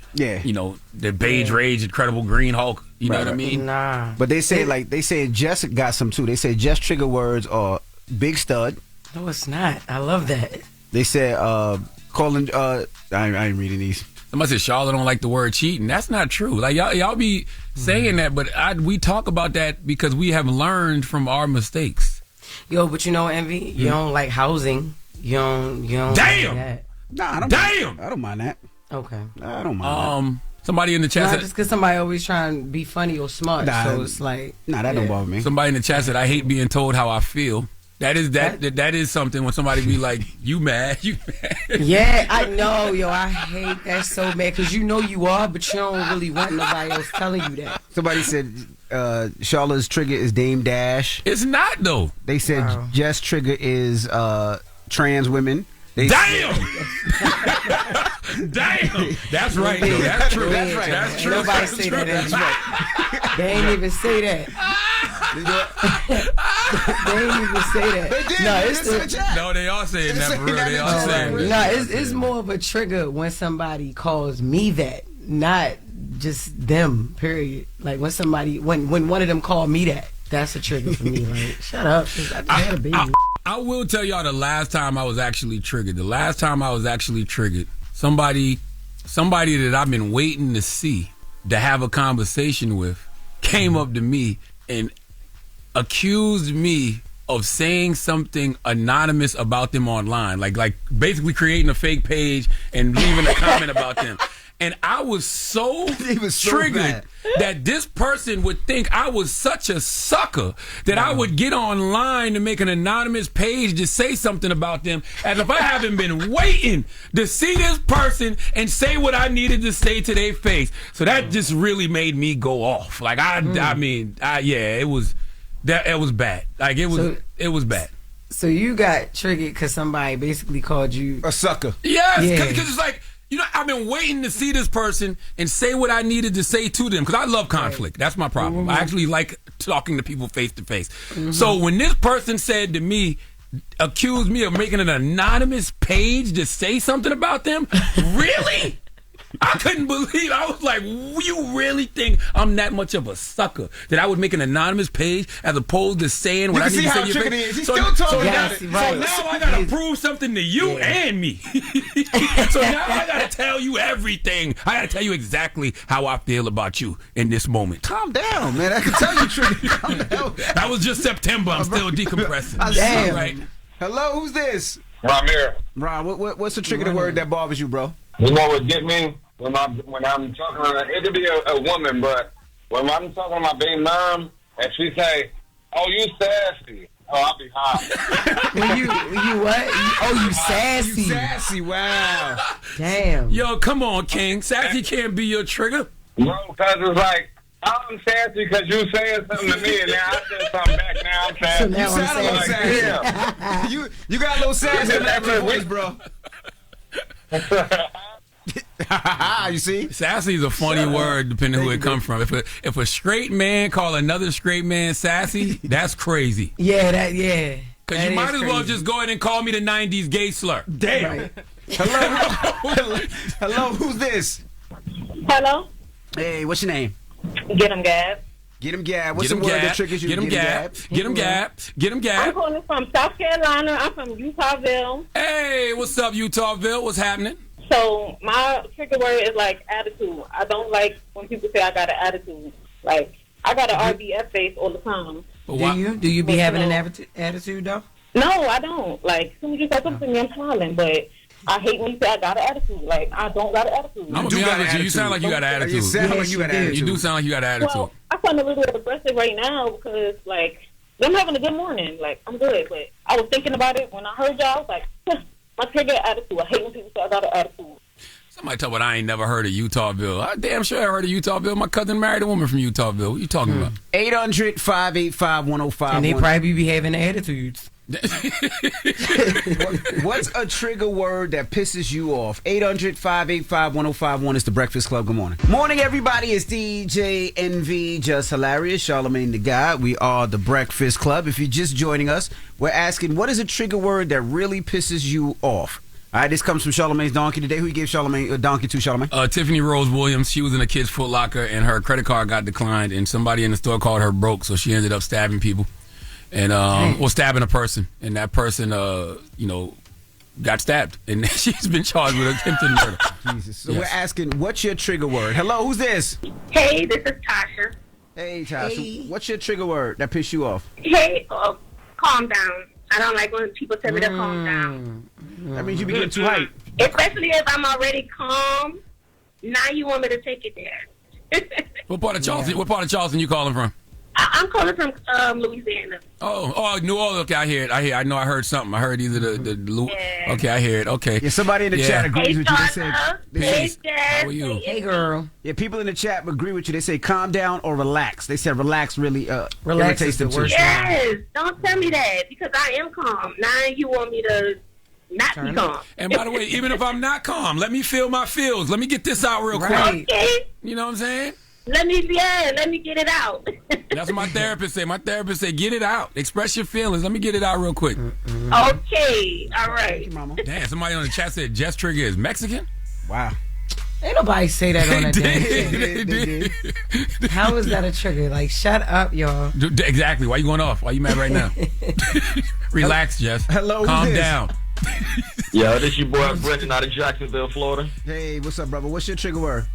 the beige rage, Incredible Green Hulk. You know what I mean?
Nah.
But they say Jess got some too. They say Jess trigger words are big stud.
No, it's not. I love that.
They said calling. I ain't reading these.
Somebody said Charlotte don't like the word cheating. That's not true. Like y'all be saying that, but we talk about that because we have learned from our mistakes.
Yo, but you know, Envy, you don't like housing. You don't.
Damn.
Like that.
Nah, I don't.
Damn.
I don't mind that.
Okay.
I don't mind.
Somebody in the chat
not
said,
just because somebody always trying to be funny or smart, so it's like
that don't bother me.
Somebody in the chat said, I hate being told how I feel. That is something when somebody be like, you mad.
Yeah, I know, yo. I hate that so bad because you know you are, but you don't really want nobody else telling you that.
Somebody said Charlotte's trigger is Dame Dash.
It's not though.
They said Jess trigger is trans women.
Damn! That's right, though. That's true.
That's right.
That's true.
Nobody say that. That's right. They ain't even say that. They ain't even say that.
They did.
No, they all saying that, bro. They all saying that.
No, it's more of a trigger when somebody calls me that, not just them, period. Like when somebody, when one of them call me that, that's a trigger for me. Like, shut up. I just had a baby.
I will tell y'all the last time I was actually triggered. The last time I was actually triggered, somebody that I've been waiting to see, to have a conversation with, came up to me and accused me of saying something anonymous about them online. Like basically creating a fake page and leaving a comment about them. And I was so triggered that this person would think I was such a sucker that I would get online to make an anonymous page to say something about them, as if I haven't been waiting to see this person and say what I needed to say to their face. So that just really made me go off. Like it was bad. Like it was bad.
So you got triggered because somebody basically called you
a sucker.
Yes, because it's like, you know, I've been waiting to see this person and say what I needed to say to them because I love conflict. That's my problem. I actually like talking to people face to face. So when this person said to me, accused me of making an anonymous page to say something about them, really? I couldn't believe. I was like, you really think I'm that much of a sucker that I would make an anonymous page as opposed to saying what I need to say to your face? So now I gotta prove something to you and me. So now I gotta tell you everything. I gotta tell you exactly how I feel about you in this moment.
Calm down, man. I can tell you, Trigger. Calm down.
That was just September. I'm still decompressing.
Damn.
Right.
Hello, who's this?
Ron here.
Ron, what's the trigger the word that bothers you, bro?
You know what get me? When I'm talking, it could be a woman, but when I'm talking to my baby mom and she say, "Oh, you sassy," I'll be hot.
When you what? You sassy.
You sassy. Wow.
Damn.
Yo, come on, King. Sassy can't be your trigger.
No, because it's like, I'm sassy because you saying something to me, and now I said something back. Now I'm sassy.
So now
you sound a little sassy. Yeah. you got a little sassy in that voice, bro. You see,
sassy is a funny word depending who it comes from. If a straight man call another straight man sassy, that's crazy.
Yeah.
Because you might as well just go ahead and call me the '90s gay slur. Damn.
Right.
Hello. Who's this?
Hello.
Hey, what's your name?
Get him, Gab.
Get him, Gab. What's the word that triggers you?
Get him, Gab. Get him, Gab. Get him, Gab.
I'm calling from South Carolina. I'm from Utahville.
Hey, what's up, Utahville? What's happening?
So my trigger word is like attitude. I don't like when people say I got an attitude. Like I got an RBF face all the time.
Do you be having an attitude though?
No, I don't. Like as soon as you say something to me, I'm smiling. But I hate when you say I got an attitude. Like I don't got an attitude.
I'm gonna be honest with you. You sound like you got an attitude.
You sound like you got an attitude.
You do sound like you got an attitude.
Well, I sound a little aggressive right now because like I'm having a good morning. Like, I'm good. But I was thinking about it when I heard y'all. I was like, my trigger attitude. I hate when people say I got an attitude.
Somebody tell me I ain't never heard of Utahville. I damn sure I heard of Utahville. My cousin married a woman from Utahville. What you talking about?
800-585-1051.
And they probably be having attitudes.
What's a trigger word that pisses you off? 800-585-1051 is the Breakfast Club. Good morning. Morning, everybody. It's DJ NV, Jess Hilarious, Charlamagne the Guy. We are the Breakfast Club. If you're just joining us, we're asking, what is a trigger word that really pisses you off? All right, this comes from Charlamagne's donkey today. Who you gave Charlamagne a donkey to, Charlamagne?
Tiffany Rose Williams. She was in a kid's Foot Locker, and her credit card got declined, and somebody in the store called her broke, so she ended up stabbing people. And stabbing a person, and that person, got stabbed, and she's been charged with attempted murder.
Jesus. So we're asking, what's your trigger word? Hello, who's this?
Hey, this is Tasha.
Hey, Tasha. Hey. What's your trigger word that pisses you off?
Hey, calm down. I don't like when people tell me to calm down.
That means you be getting too hyped.
Especially if I'm already calm. Now you want me to take it there.
What part of Charleston? What part of Charleston you calling from?
I'm calling from Louisiana.
Oh, New Orleans. Okay, I hear it. I know I heard something. I heard either Okay, I hear it. Okay.
Yeah, somebody in the chat agrees with you. They said,
hey, Jess.
How are you?
Hey, girl.
Yeah, people in the chat agree with you. They say calm down or relax. They said relax really irritates them too.
Yes, don't tell me that because I am calm. Now you want me to not be calm.
And by the way, even if I'm not calm, let me feel my feels. Let me get this out real quick.
Okay.
You know what I'm saying?
Let me get it out.
That's what my therapist say. My therapist say, get it out. Express your feelings. Let me get it out real quick.
Okay. All right.
Damn, somebody on the chat said Jess Trigger is Mexican?
Wow.
Ain't nobody say that on that damn
They did.
How is that a trigger? Like, shut up, y'all.
Exactly. Why you going off? Why you mad right now? Relax, Jess.
Hello,
calm down.
Yo, this your boy Brendan out of Jacksonville, Florida.
Hey, what's up, brother? What's your trigger word?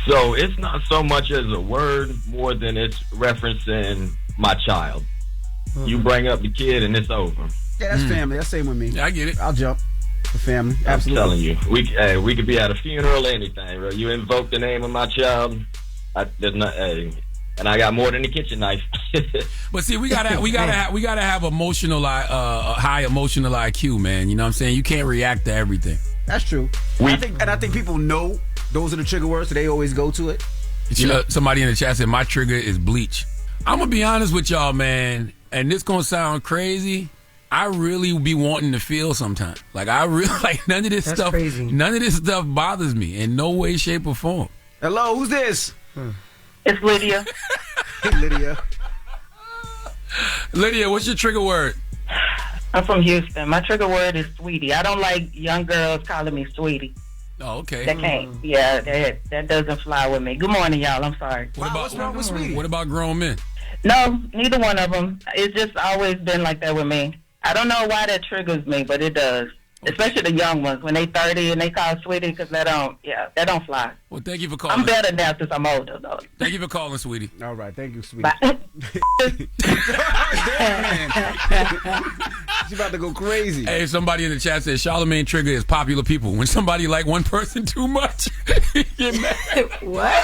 So it's not so much as a word, more than it's referencing my child. You bring up the kid and it's over.
Yeah, that's family. That's same with me.
Yeah, I get it.
I'll jump for family. Absolutely.
I'm telling you, we could be at a funeral or anything, bro. You invoke the name of my child, there's not. And I got more than a kitchen knife.
But see, we gotta have emotional, high emotional IQ, man. You know what I'm saying? You can't react to everything.
That's true. I think people know those are the trigger words, so they always go to it.
Somebody in the chat said my trigger is bleach. I'm gonna be honest with y'all, man, and this gonna sound crazy. I really be wanting to feel sometimes. Like I really like none of this
That's
stuff.
Crazy.
None of this stuff bothers me in no way, shape, or form.
Hello, who's this?
It's Lydia.
Hey, Lydia.
Lydia, what's your trigger word?
I'm from Houston. My trigger word is sweetie. I don't like young girls calling me sweetie.
Oh, okay.
That can't. Yeah, that doesn't fly with me. Good morning, y'all. I'm sorry.
What's wrong with sweetie?
What about grown men?
No, neither one of them. It's just always been like that with me. I don't know why that triggers me, but it does. Especially the young ones when they 30 and they call sweetie because that don't fly.
Well, thank you for calling.
I'm better now since I'm older though.
Thank you for calling, sweetie.
All right, thank you, sweetie.
Bye.
She's about to go crazy.
Hey, somebody in the chat says Charlamagne trigger is popular people. When somebody like one person too much, get mad.
What?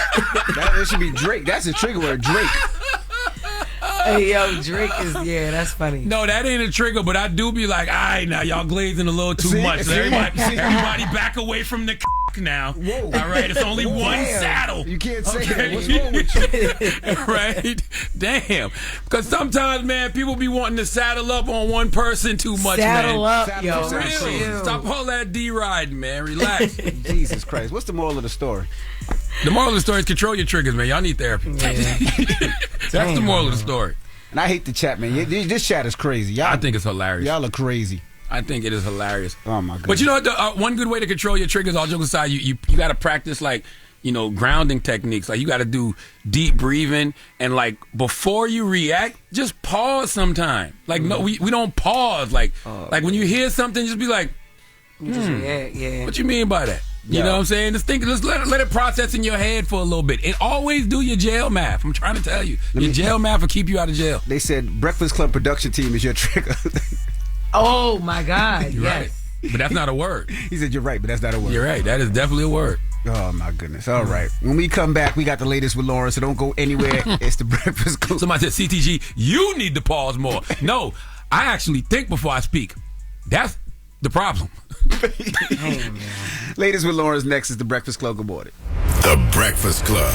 That should be Drake. That's a trigger word, Drake.
Hey, yo, Drake is, that's funny.
No, that ain't a trigger, but I do be like, all right, now y'all glazing a little too much. So everybody back away from the now.
Whoa.
All right, it's only one saddle.
You can't say that. What's wrong with you?
Right? Damn. Because sometimes, man, people be wanting to saddle up on one person too much,
saddle
man.
Up, yo.
Really? Stop all that D-riding, man. Relax.
Jesus Christ. What's the moral of the story?
The moral of the story is control your triggers, man. Y'all need therapy.
Yeah.
That's the moral of the story.
And I hate the chat, man. This chat is crazy.
I think it's hilarious.
Y'all are crazy.
I think it is hilarious.
Oh, my God.
But you know what? One good way to control your triggers, all jokes aside, you got to practice, like, grounding techniques. Like, you got to do deep breathing. And, like, before you react, just pause sometime. Like, no, we don't pause. Like when you hear something, just be like, what you mean by that? You know what I'm saying? Just let it process in your head for a little bit. And always do your jail math. I'm trying to tell you. Your jail math will keep you out of jail.
They said Breakfast Club production team is your trigger.
Oh, my God.
You're right. But that's not a word.
He said, you're right, but that's not a word.
You're right. That is definitely a word.
Oh my goodness. All right. When we come back, we got the latest with Loren, so don't go anywhere. It's the Breakfast Club.
Somebody said, CTG, you need to pause more. No, I actually think before I speak. That's the problem.
Latest with Loren's next is the Breakfast Club. Good morning.
The Breakfast Club.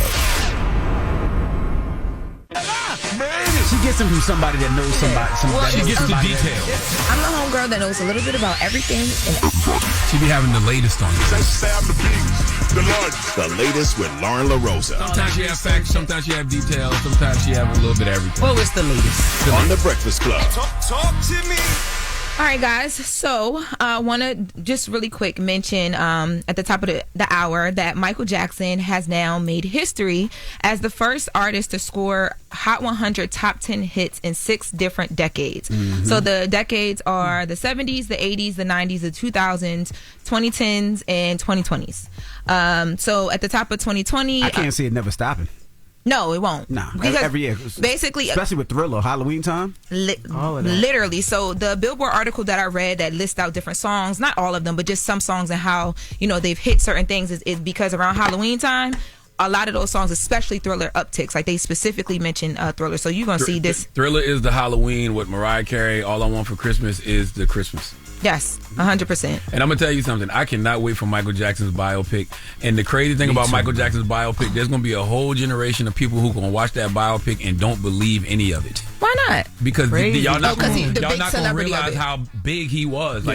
She gets them from somebody that knows somebody.
She gets the details.
I'm the homegirl that knows a little bit about everything.
She be having the latest on this.
The latest with Loren LoRosa.
Sometimes she have facts, sometimes she have details, sometimes she have a little bit of everything.
What was the latest?
On the Breakfast Club.
Talk to me.
All right, guys. So I want to just really quick mention at the top of the hour that Michael Jackson has now made history as the first artist to score Hot 100 top 10 hits in 6 different decades. Mm-hmm. So the decades are the 70s, the 80s, the 90s, the 2000s, 2010s, and 2020s. So at the top of 2020...
I can't see it never stopping.
No, it won't.
No,
because
every year.
Basically,
especially with Thriller, Halloween time.
Literally. So the Billboard article that I read that lists out different songs, not all of them, but just some songs and how, they've hit certain things is because around Halloween time, a lot of those songs, especially Thriller, upticks. Like they specifically mention Thriller. So you're going to see this.
Thriller is the Halloween. What Mariah Carey, All I Want for Christmas is the Christmas.
Yes, 100%.
And I'm going to tell you something. I cannot wait for Michael Jackson's biopic. And the crazy thing about Michael Jackson's biopic, there's going to be a whole generation of people who are going to watch that biopic and don't believe any of it.
Why not?
Because y'all not going
to
realize how big he was.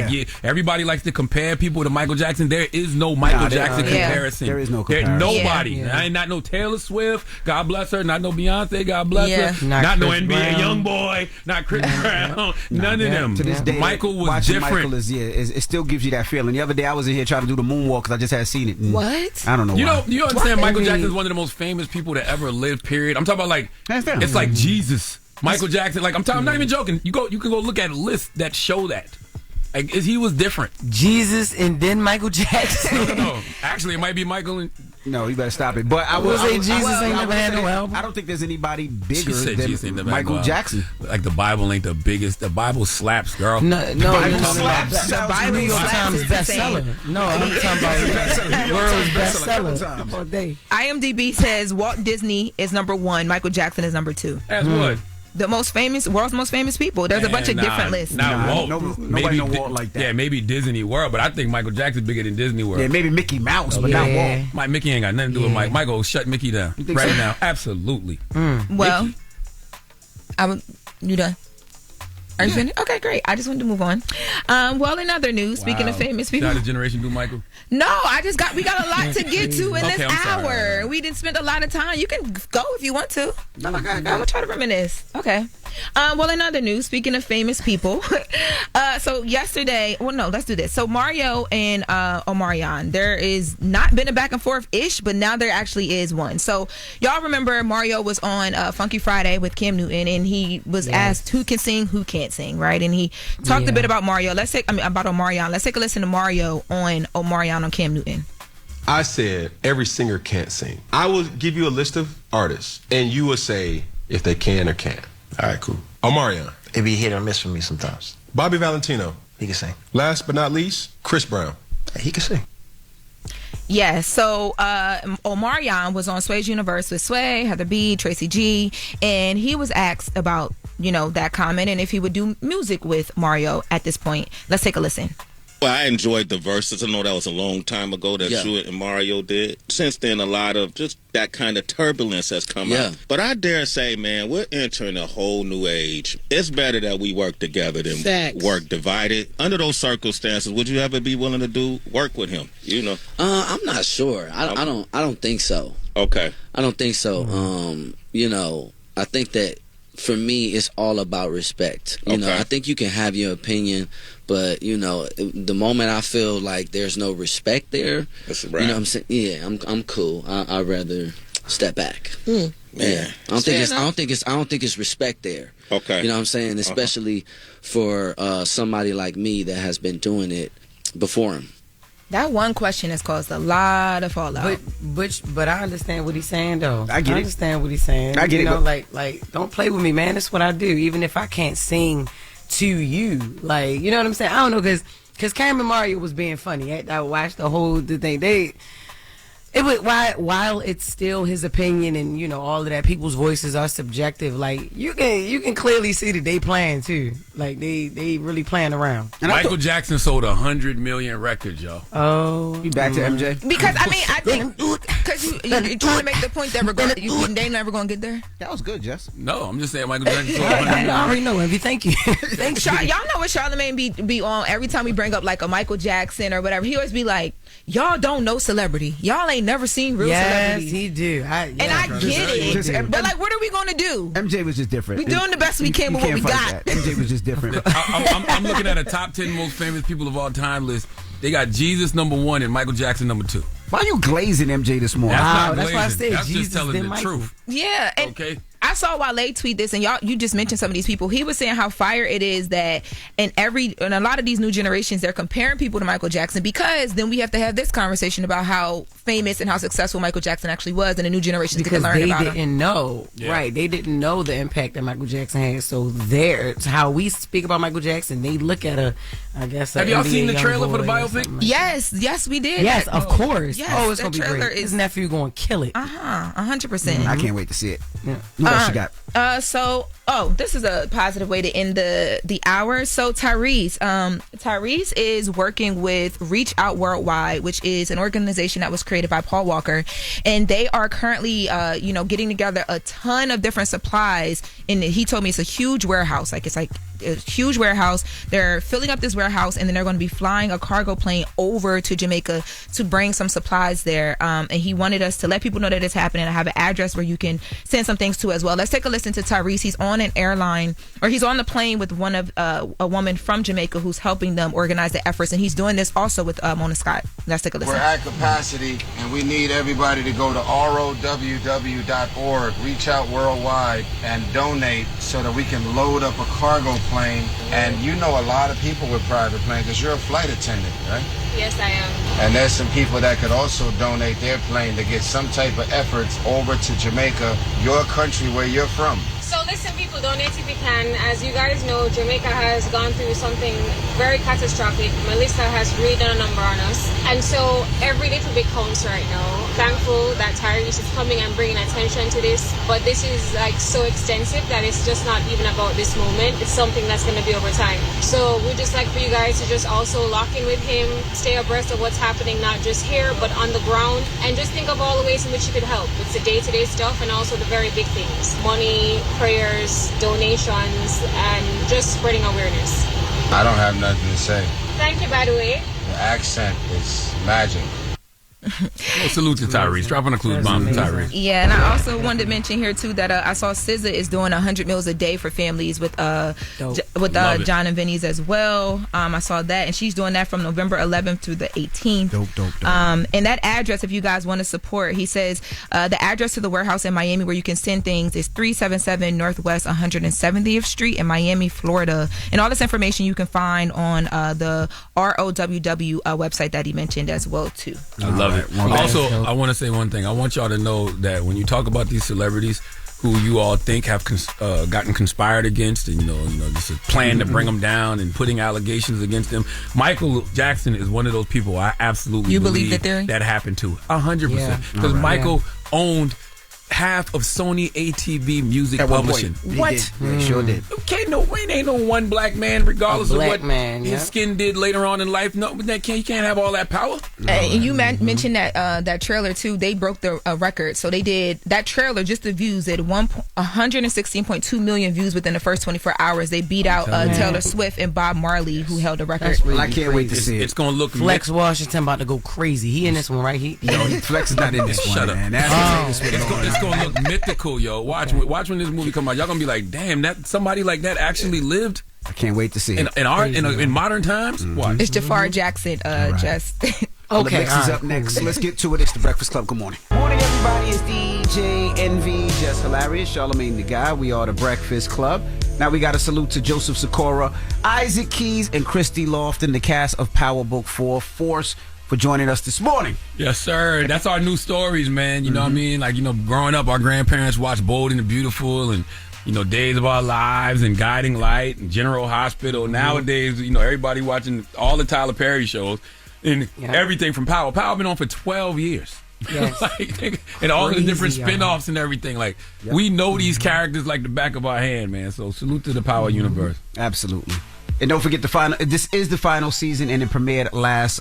Everybody likes to compare people to Michael Jackson. There is no Michael Jackson comparison.
There is no comparison.
Nobody. Yeah. Ain't not no Taylor Swift. God bless her. Not no Beyonce. God bless her. Not no NBA YoungBoy. Not Chris Brown. None of them.
To this day,
Michael was different.
Michael it still gives you that feeling. The other day I was in here trying to do the moonwalk because I just had seen it.
What?
I don't know.
You understand? Michael Jackson is one of the most famous people to ever live. Period. I'm talking about it's like Jesus. Michael Jackson. Like I'm not even joking. You can go look at lists that show that. Like he was different.
Jesus and then Michael Jackson.
No. Actually, it might be Michael.
No, you better stop it. But I will say Jesus ain't never had no album. I don't think there's anybody bigger than Michael Jackson.
Like the Bible ain't the biggest. The Bible slaps, girl.
No,
the Bible slaps.
The Bible
New York Times bestseller. No, I'm talking about world's bestseller all day.
IMDb says Walt Disney is number 1. Michael Jackson is number 2.
As what?
The world's most famous people. There's a bunch of different lists.
Walt.
Nobody know Walt like that.
Yeah, maybe Disney World, but I think Michael Jackson's bigger than Disney World.
Yeah, maybe Mickey Mouse, but not Walt.
Mickey ain't got nothing to do with Mike. Michael, shut Mickey down right now. Absolutely.
Well, you done? Are you finished? Okay, great. I just wanted to move on. Well, in other news, speaking of famous people,
how did Generation do Michael?
No, we got a lot to get to in this hour. We didn't spend a lot of time. You can go if you want to. I'm gonna try to reminisce. Okay. Well, in other news, speaking of famous people, so yesterday, let's do this. So Mario and Omarion, there is not been a back and forth ish, but now there actually is one. So y'all remember Mario was on Funky Friday with Cam Newton, and he was asked who can sing, who can't sing, right? And he talked a bit about Mario. About Omarion. Let's take a listen to Mario on Omarion on Cam Newton.
I said every singer can't sing. I will give you a list of artists, and you will say if they can or can't. All right, cool. Omarion.
It be hit or miss for me sometimes.
Bobby Valentino.
He can sing.
Last but not least, Chris Brown.
He can sing.
Yeah, so Omarion was on Sway's Universe with Sway, Heather B, Tracy G, and he was asked about, that comment and if he would do music with Mario at this point. Let's take a listen.
Well, I enjoyed the verses. I know that was a long time ago that Jewett and Mario did. Since then, a lot of just that kind of turbulence has come out. But I dare say, man, we're entering a whole new age. It's better that we work together than work divided. Under those circumstances, would you ever be willing to do work with him?
I'm not sure. I don't think so.
Okay.
I don't think so. I think that for me, it's all about respect. I think you can have your opinion, but the moment I feel like there's no respect there,
that's right.
I'm saying, I'm cool. I'd rather step back.
Man,
I don't think it's respect there.
Okay,
you know what I'm saying, especially for somebody like me that has been doing it before him.
That one question has caused a lot of fallout.
But I understand what he's saying, though.
I
understand what he's saying.
I get it.
Like, don't play with me, man. That's what I do. Even if I can't sing to you, like, you know what I'm saying? I don't know, because Cam and Mario was being funny. I watched the whole thing. While it's still his opinion and, you know, all of that, people's voices are subjective. Like, you can clearly see that they playing too. Like, they really playing around.
And Michael Jackson sold 100 million records, y'all.
Oh,
you back to MJ?
Because I think because you're trying to make the point that they never gonna get there.
That was good, Jess.
No, I'm just saying Michael Jackson sold 100 million.
I already know, Envy. Thank you. Thank you.
Y'all know what Charlamagne be on every time we bring up like a Michael Jackson or whatever. He always be like, y'all don't know celebrity. Y'all ain't never seen real celebrity.
Yes, he do. I
get it. But like, what are we gonna do?
MJ was just different.
We doing the best we can with what we got.
MJ was just different.
I'm looking at a top 10 most famous people of all time list. They got Jesus #1 and Michael Jackson #2.
Why are you glazing MJ this morning?
That's why I said
That's
Jesus
just telling the truth.
Yeah. And
okay.
I saw Wale tweet this, and you just mentioned some of these people. He was saying how fire it is that in a lot of these new generations, they're comparing people to Michael Jackson, because then we have to have this conversation about how famous and how successful Michael Jackson actually was, and the new generations get to learn about him.
They didn't know, right? They didn't know the impact that Michael Jackson had. So it's how we speak about Michael Jackson. They look at
have y'all seen the trailer for the biopic?
Like
yes, we did.
Yes, of course.
Yes,
it's gonna be great. His nephew going to kill it.
100%.
I can't wait to see it. Yeah. What else you got?
This is a positive way to end the hour. So Tyrese is working with Reach Out Worldwide, which is an organization that was created by Paul Walker, and they are currently getting together a ton of different supplies. And he told me it's a huge warehouse. It's a huge warehouse. They're filling up this warehouse, and then they're going to be flying a cargo plane over to Jamaica to bring some supplies there. And he wanted us to let people know that it's happening. I have an address where you can send some things to as well. Let's take a listen to Tyrese. He's on an airline, or he's on the plane with one of a woman from Jamaica who's helping them organize the efforts, and he's doing this also with Mona Scott. Let's take a listen.
We're at capacity, and we need everybody to go to ROWW.org, Reach Out Worldwide, and donate so that we can load up a cargo plane. And you know a lot of people with private planes because you're a flight attendant, right?
Yes, I am.
And there's some people that could also donate their plane to get some type of efforts over to Jamaica, your country where you're from.
So listen, people, donate if you can. As you guys know, Jamaica has gone through something very catastrophic. Melissa has really done a number on us. And so every little bit counts right now. Thankful that Tyrese is coming and bringing attention to this. But this is so extensive that it's just not even about this moment. It's something that's going to be over time. So we'd just like for you guys to just also lock in with him, stay abreast of what's happening, not just here, but on the ground. And just think of all the ways in which you could help. It's the day-to-day stuff and also the very big things. Money, prayers, donations, and just spreading awareness.
I don't have nothing to say.
Thank you, by the way.
The accent is magic.
Salute to Tyrese. Dropping a clue bomb to Tyrese.
Yeah, and I also wanted to mention here too that I saw SZA is doing 100 meals a day for families with John and Vinny's as well. I saw that, and she's doing that from November 11th through the 18th.
Dope.
And that address, if you guys want to support, he says the address to the warehouse in Miami where you can send things is 377 Northwest 170th Street in Miami, Florida. And all this information you can find on the ROWW website that he mentioned as well too.
I love it. Also, I want to say one thing. I want y'all to know that when you talk about these celebrities who you all think have gotten conspired against, and just a plan to bring them down and putting allegations against them, Michael Jackson is one of those people I absolutely believe
that theory?
That happened to 100%. Because Michael owned half of Sony ATV Music Publishing.
What? He sure did.
Okay, ain't no one black man, regardless of what his skin did later on in life. No, but he can't have all that power.
And you mentioned that trailer too. They broke the record. So they did that trailer. Just the views at 116.2 million views within the first 24 hours. They beat out Taylor Swift and Bob Marley, who held the record.
Really I can't wait to see it.
It's gonna look
Flex Washington about to go crazy. He in this one, right?
Flex is not in this one. Shut up.
It's gonna look mythical, yo. Watch when this movie come out. Y'all gonna be like, damn, that somebody like that actually lived.
I can't wait to see it.
In modern times. Watch.
It's Jafar Jackson. Just
okay. Is up next. Let's get to it. It's the Breakfast Club. Good morning. Morning, everybody. It's DJ Envy, Jess Hilarious, Charlamagne the Guy. We are the Breakfast Club. Now we got a salute to Joseph Sikora, Isaac Keys, and Christy Lofton, the cast of Power Book 4 Force, for joining us this morning.
Yes, sir. That's our new stories, man. You know what I mean? Like, growing up, our grandparents watched Bold and the Beautiful and, Days of Our Lives and Guiding Light and General Hospital. Nowadays, everybody watching all the Tyler Perry shows and everything from Power. Power been on for 12 years.
Yes.
And all
Crazy,
the different
y'all.
spin-offs and everything. Like, we know these characters like the back of our hand, man. So salute to the Power Universe.
Absolutely. And don't forget this is the final season, and it premiered last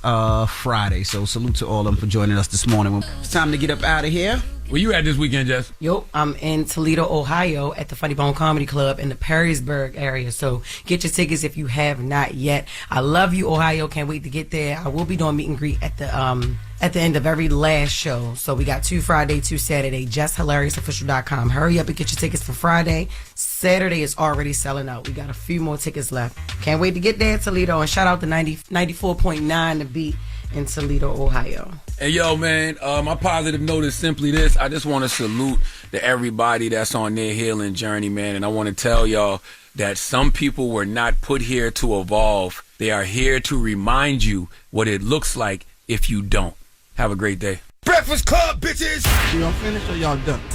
Friday. So salute to all of them for joining us this morning. It's time to get up out of here.
Where you at this weekend, Jess?
Yo, I'm in Toledo, Ohio at the Funny Bone Comedy Club in the Perrysburg area. So get your tickets if you have not yet. I love you, Ohio. Can't wait to get there. I will be doing meet and greet at the end of every last show. So we got 2 Friday, 2 Saturday. JessHilariousFofficial.com. Hurry up and get your tickets for Friday. Saturday is already selling out. We got a few more tickets left. Can't wait to get there, Toledo. And shout out to 94.9 The Beat in Toledo, Ohio.
Hey, yo, man, my positive note is simply this. I just want to salute to everybody that's on their healing journey, man. And I want to tell y'all that some people were not put here to evolve. They are here to remind you what it looks like if you don't. Have a great day.
Breakfast Club, bitches!
Y'all finished or y'all done?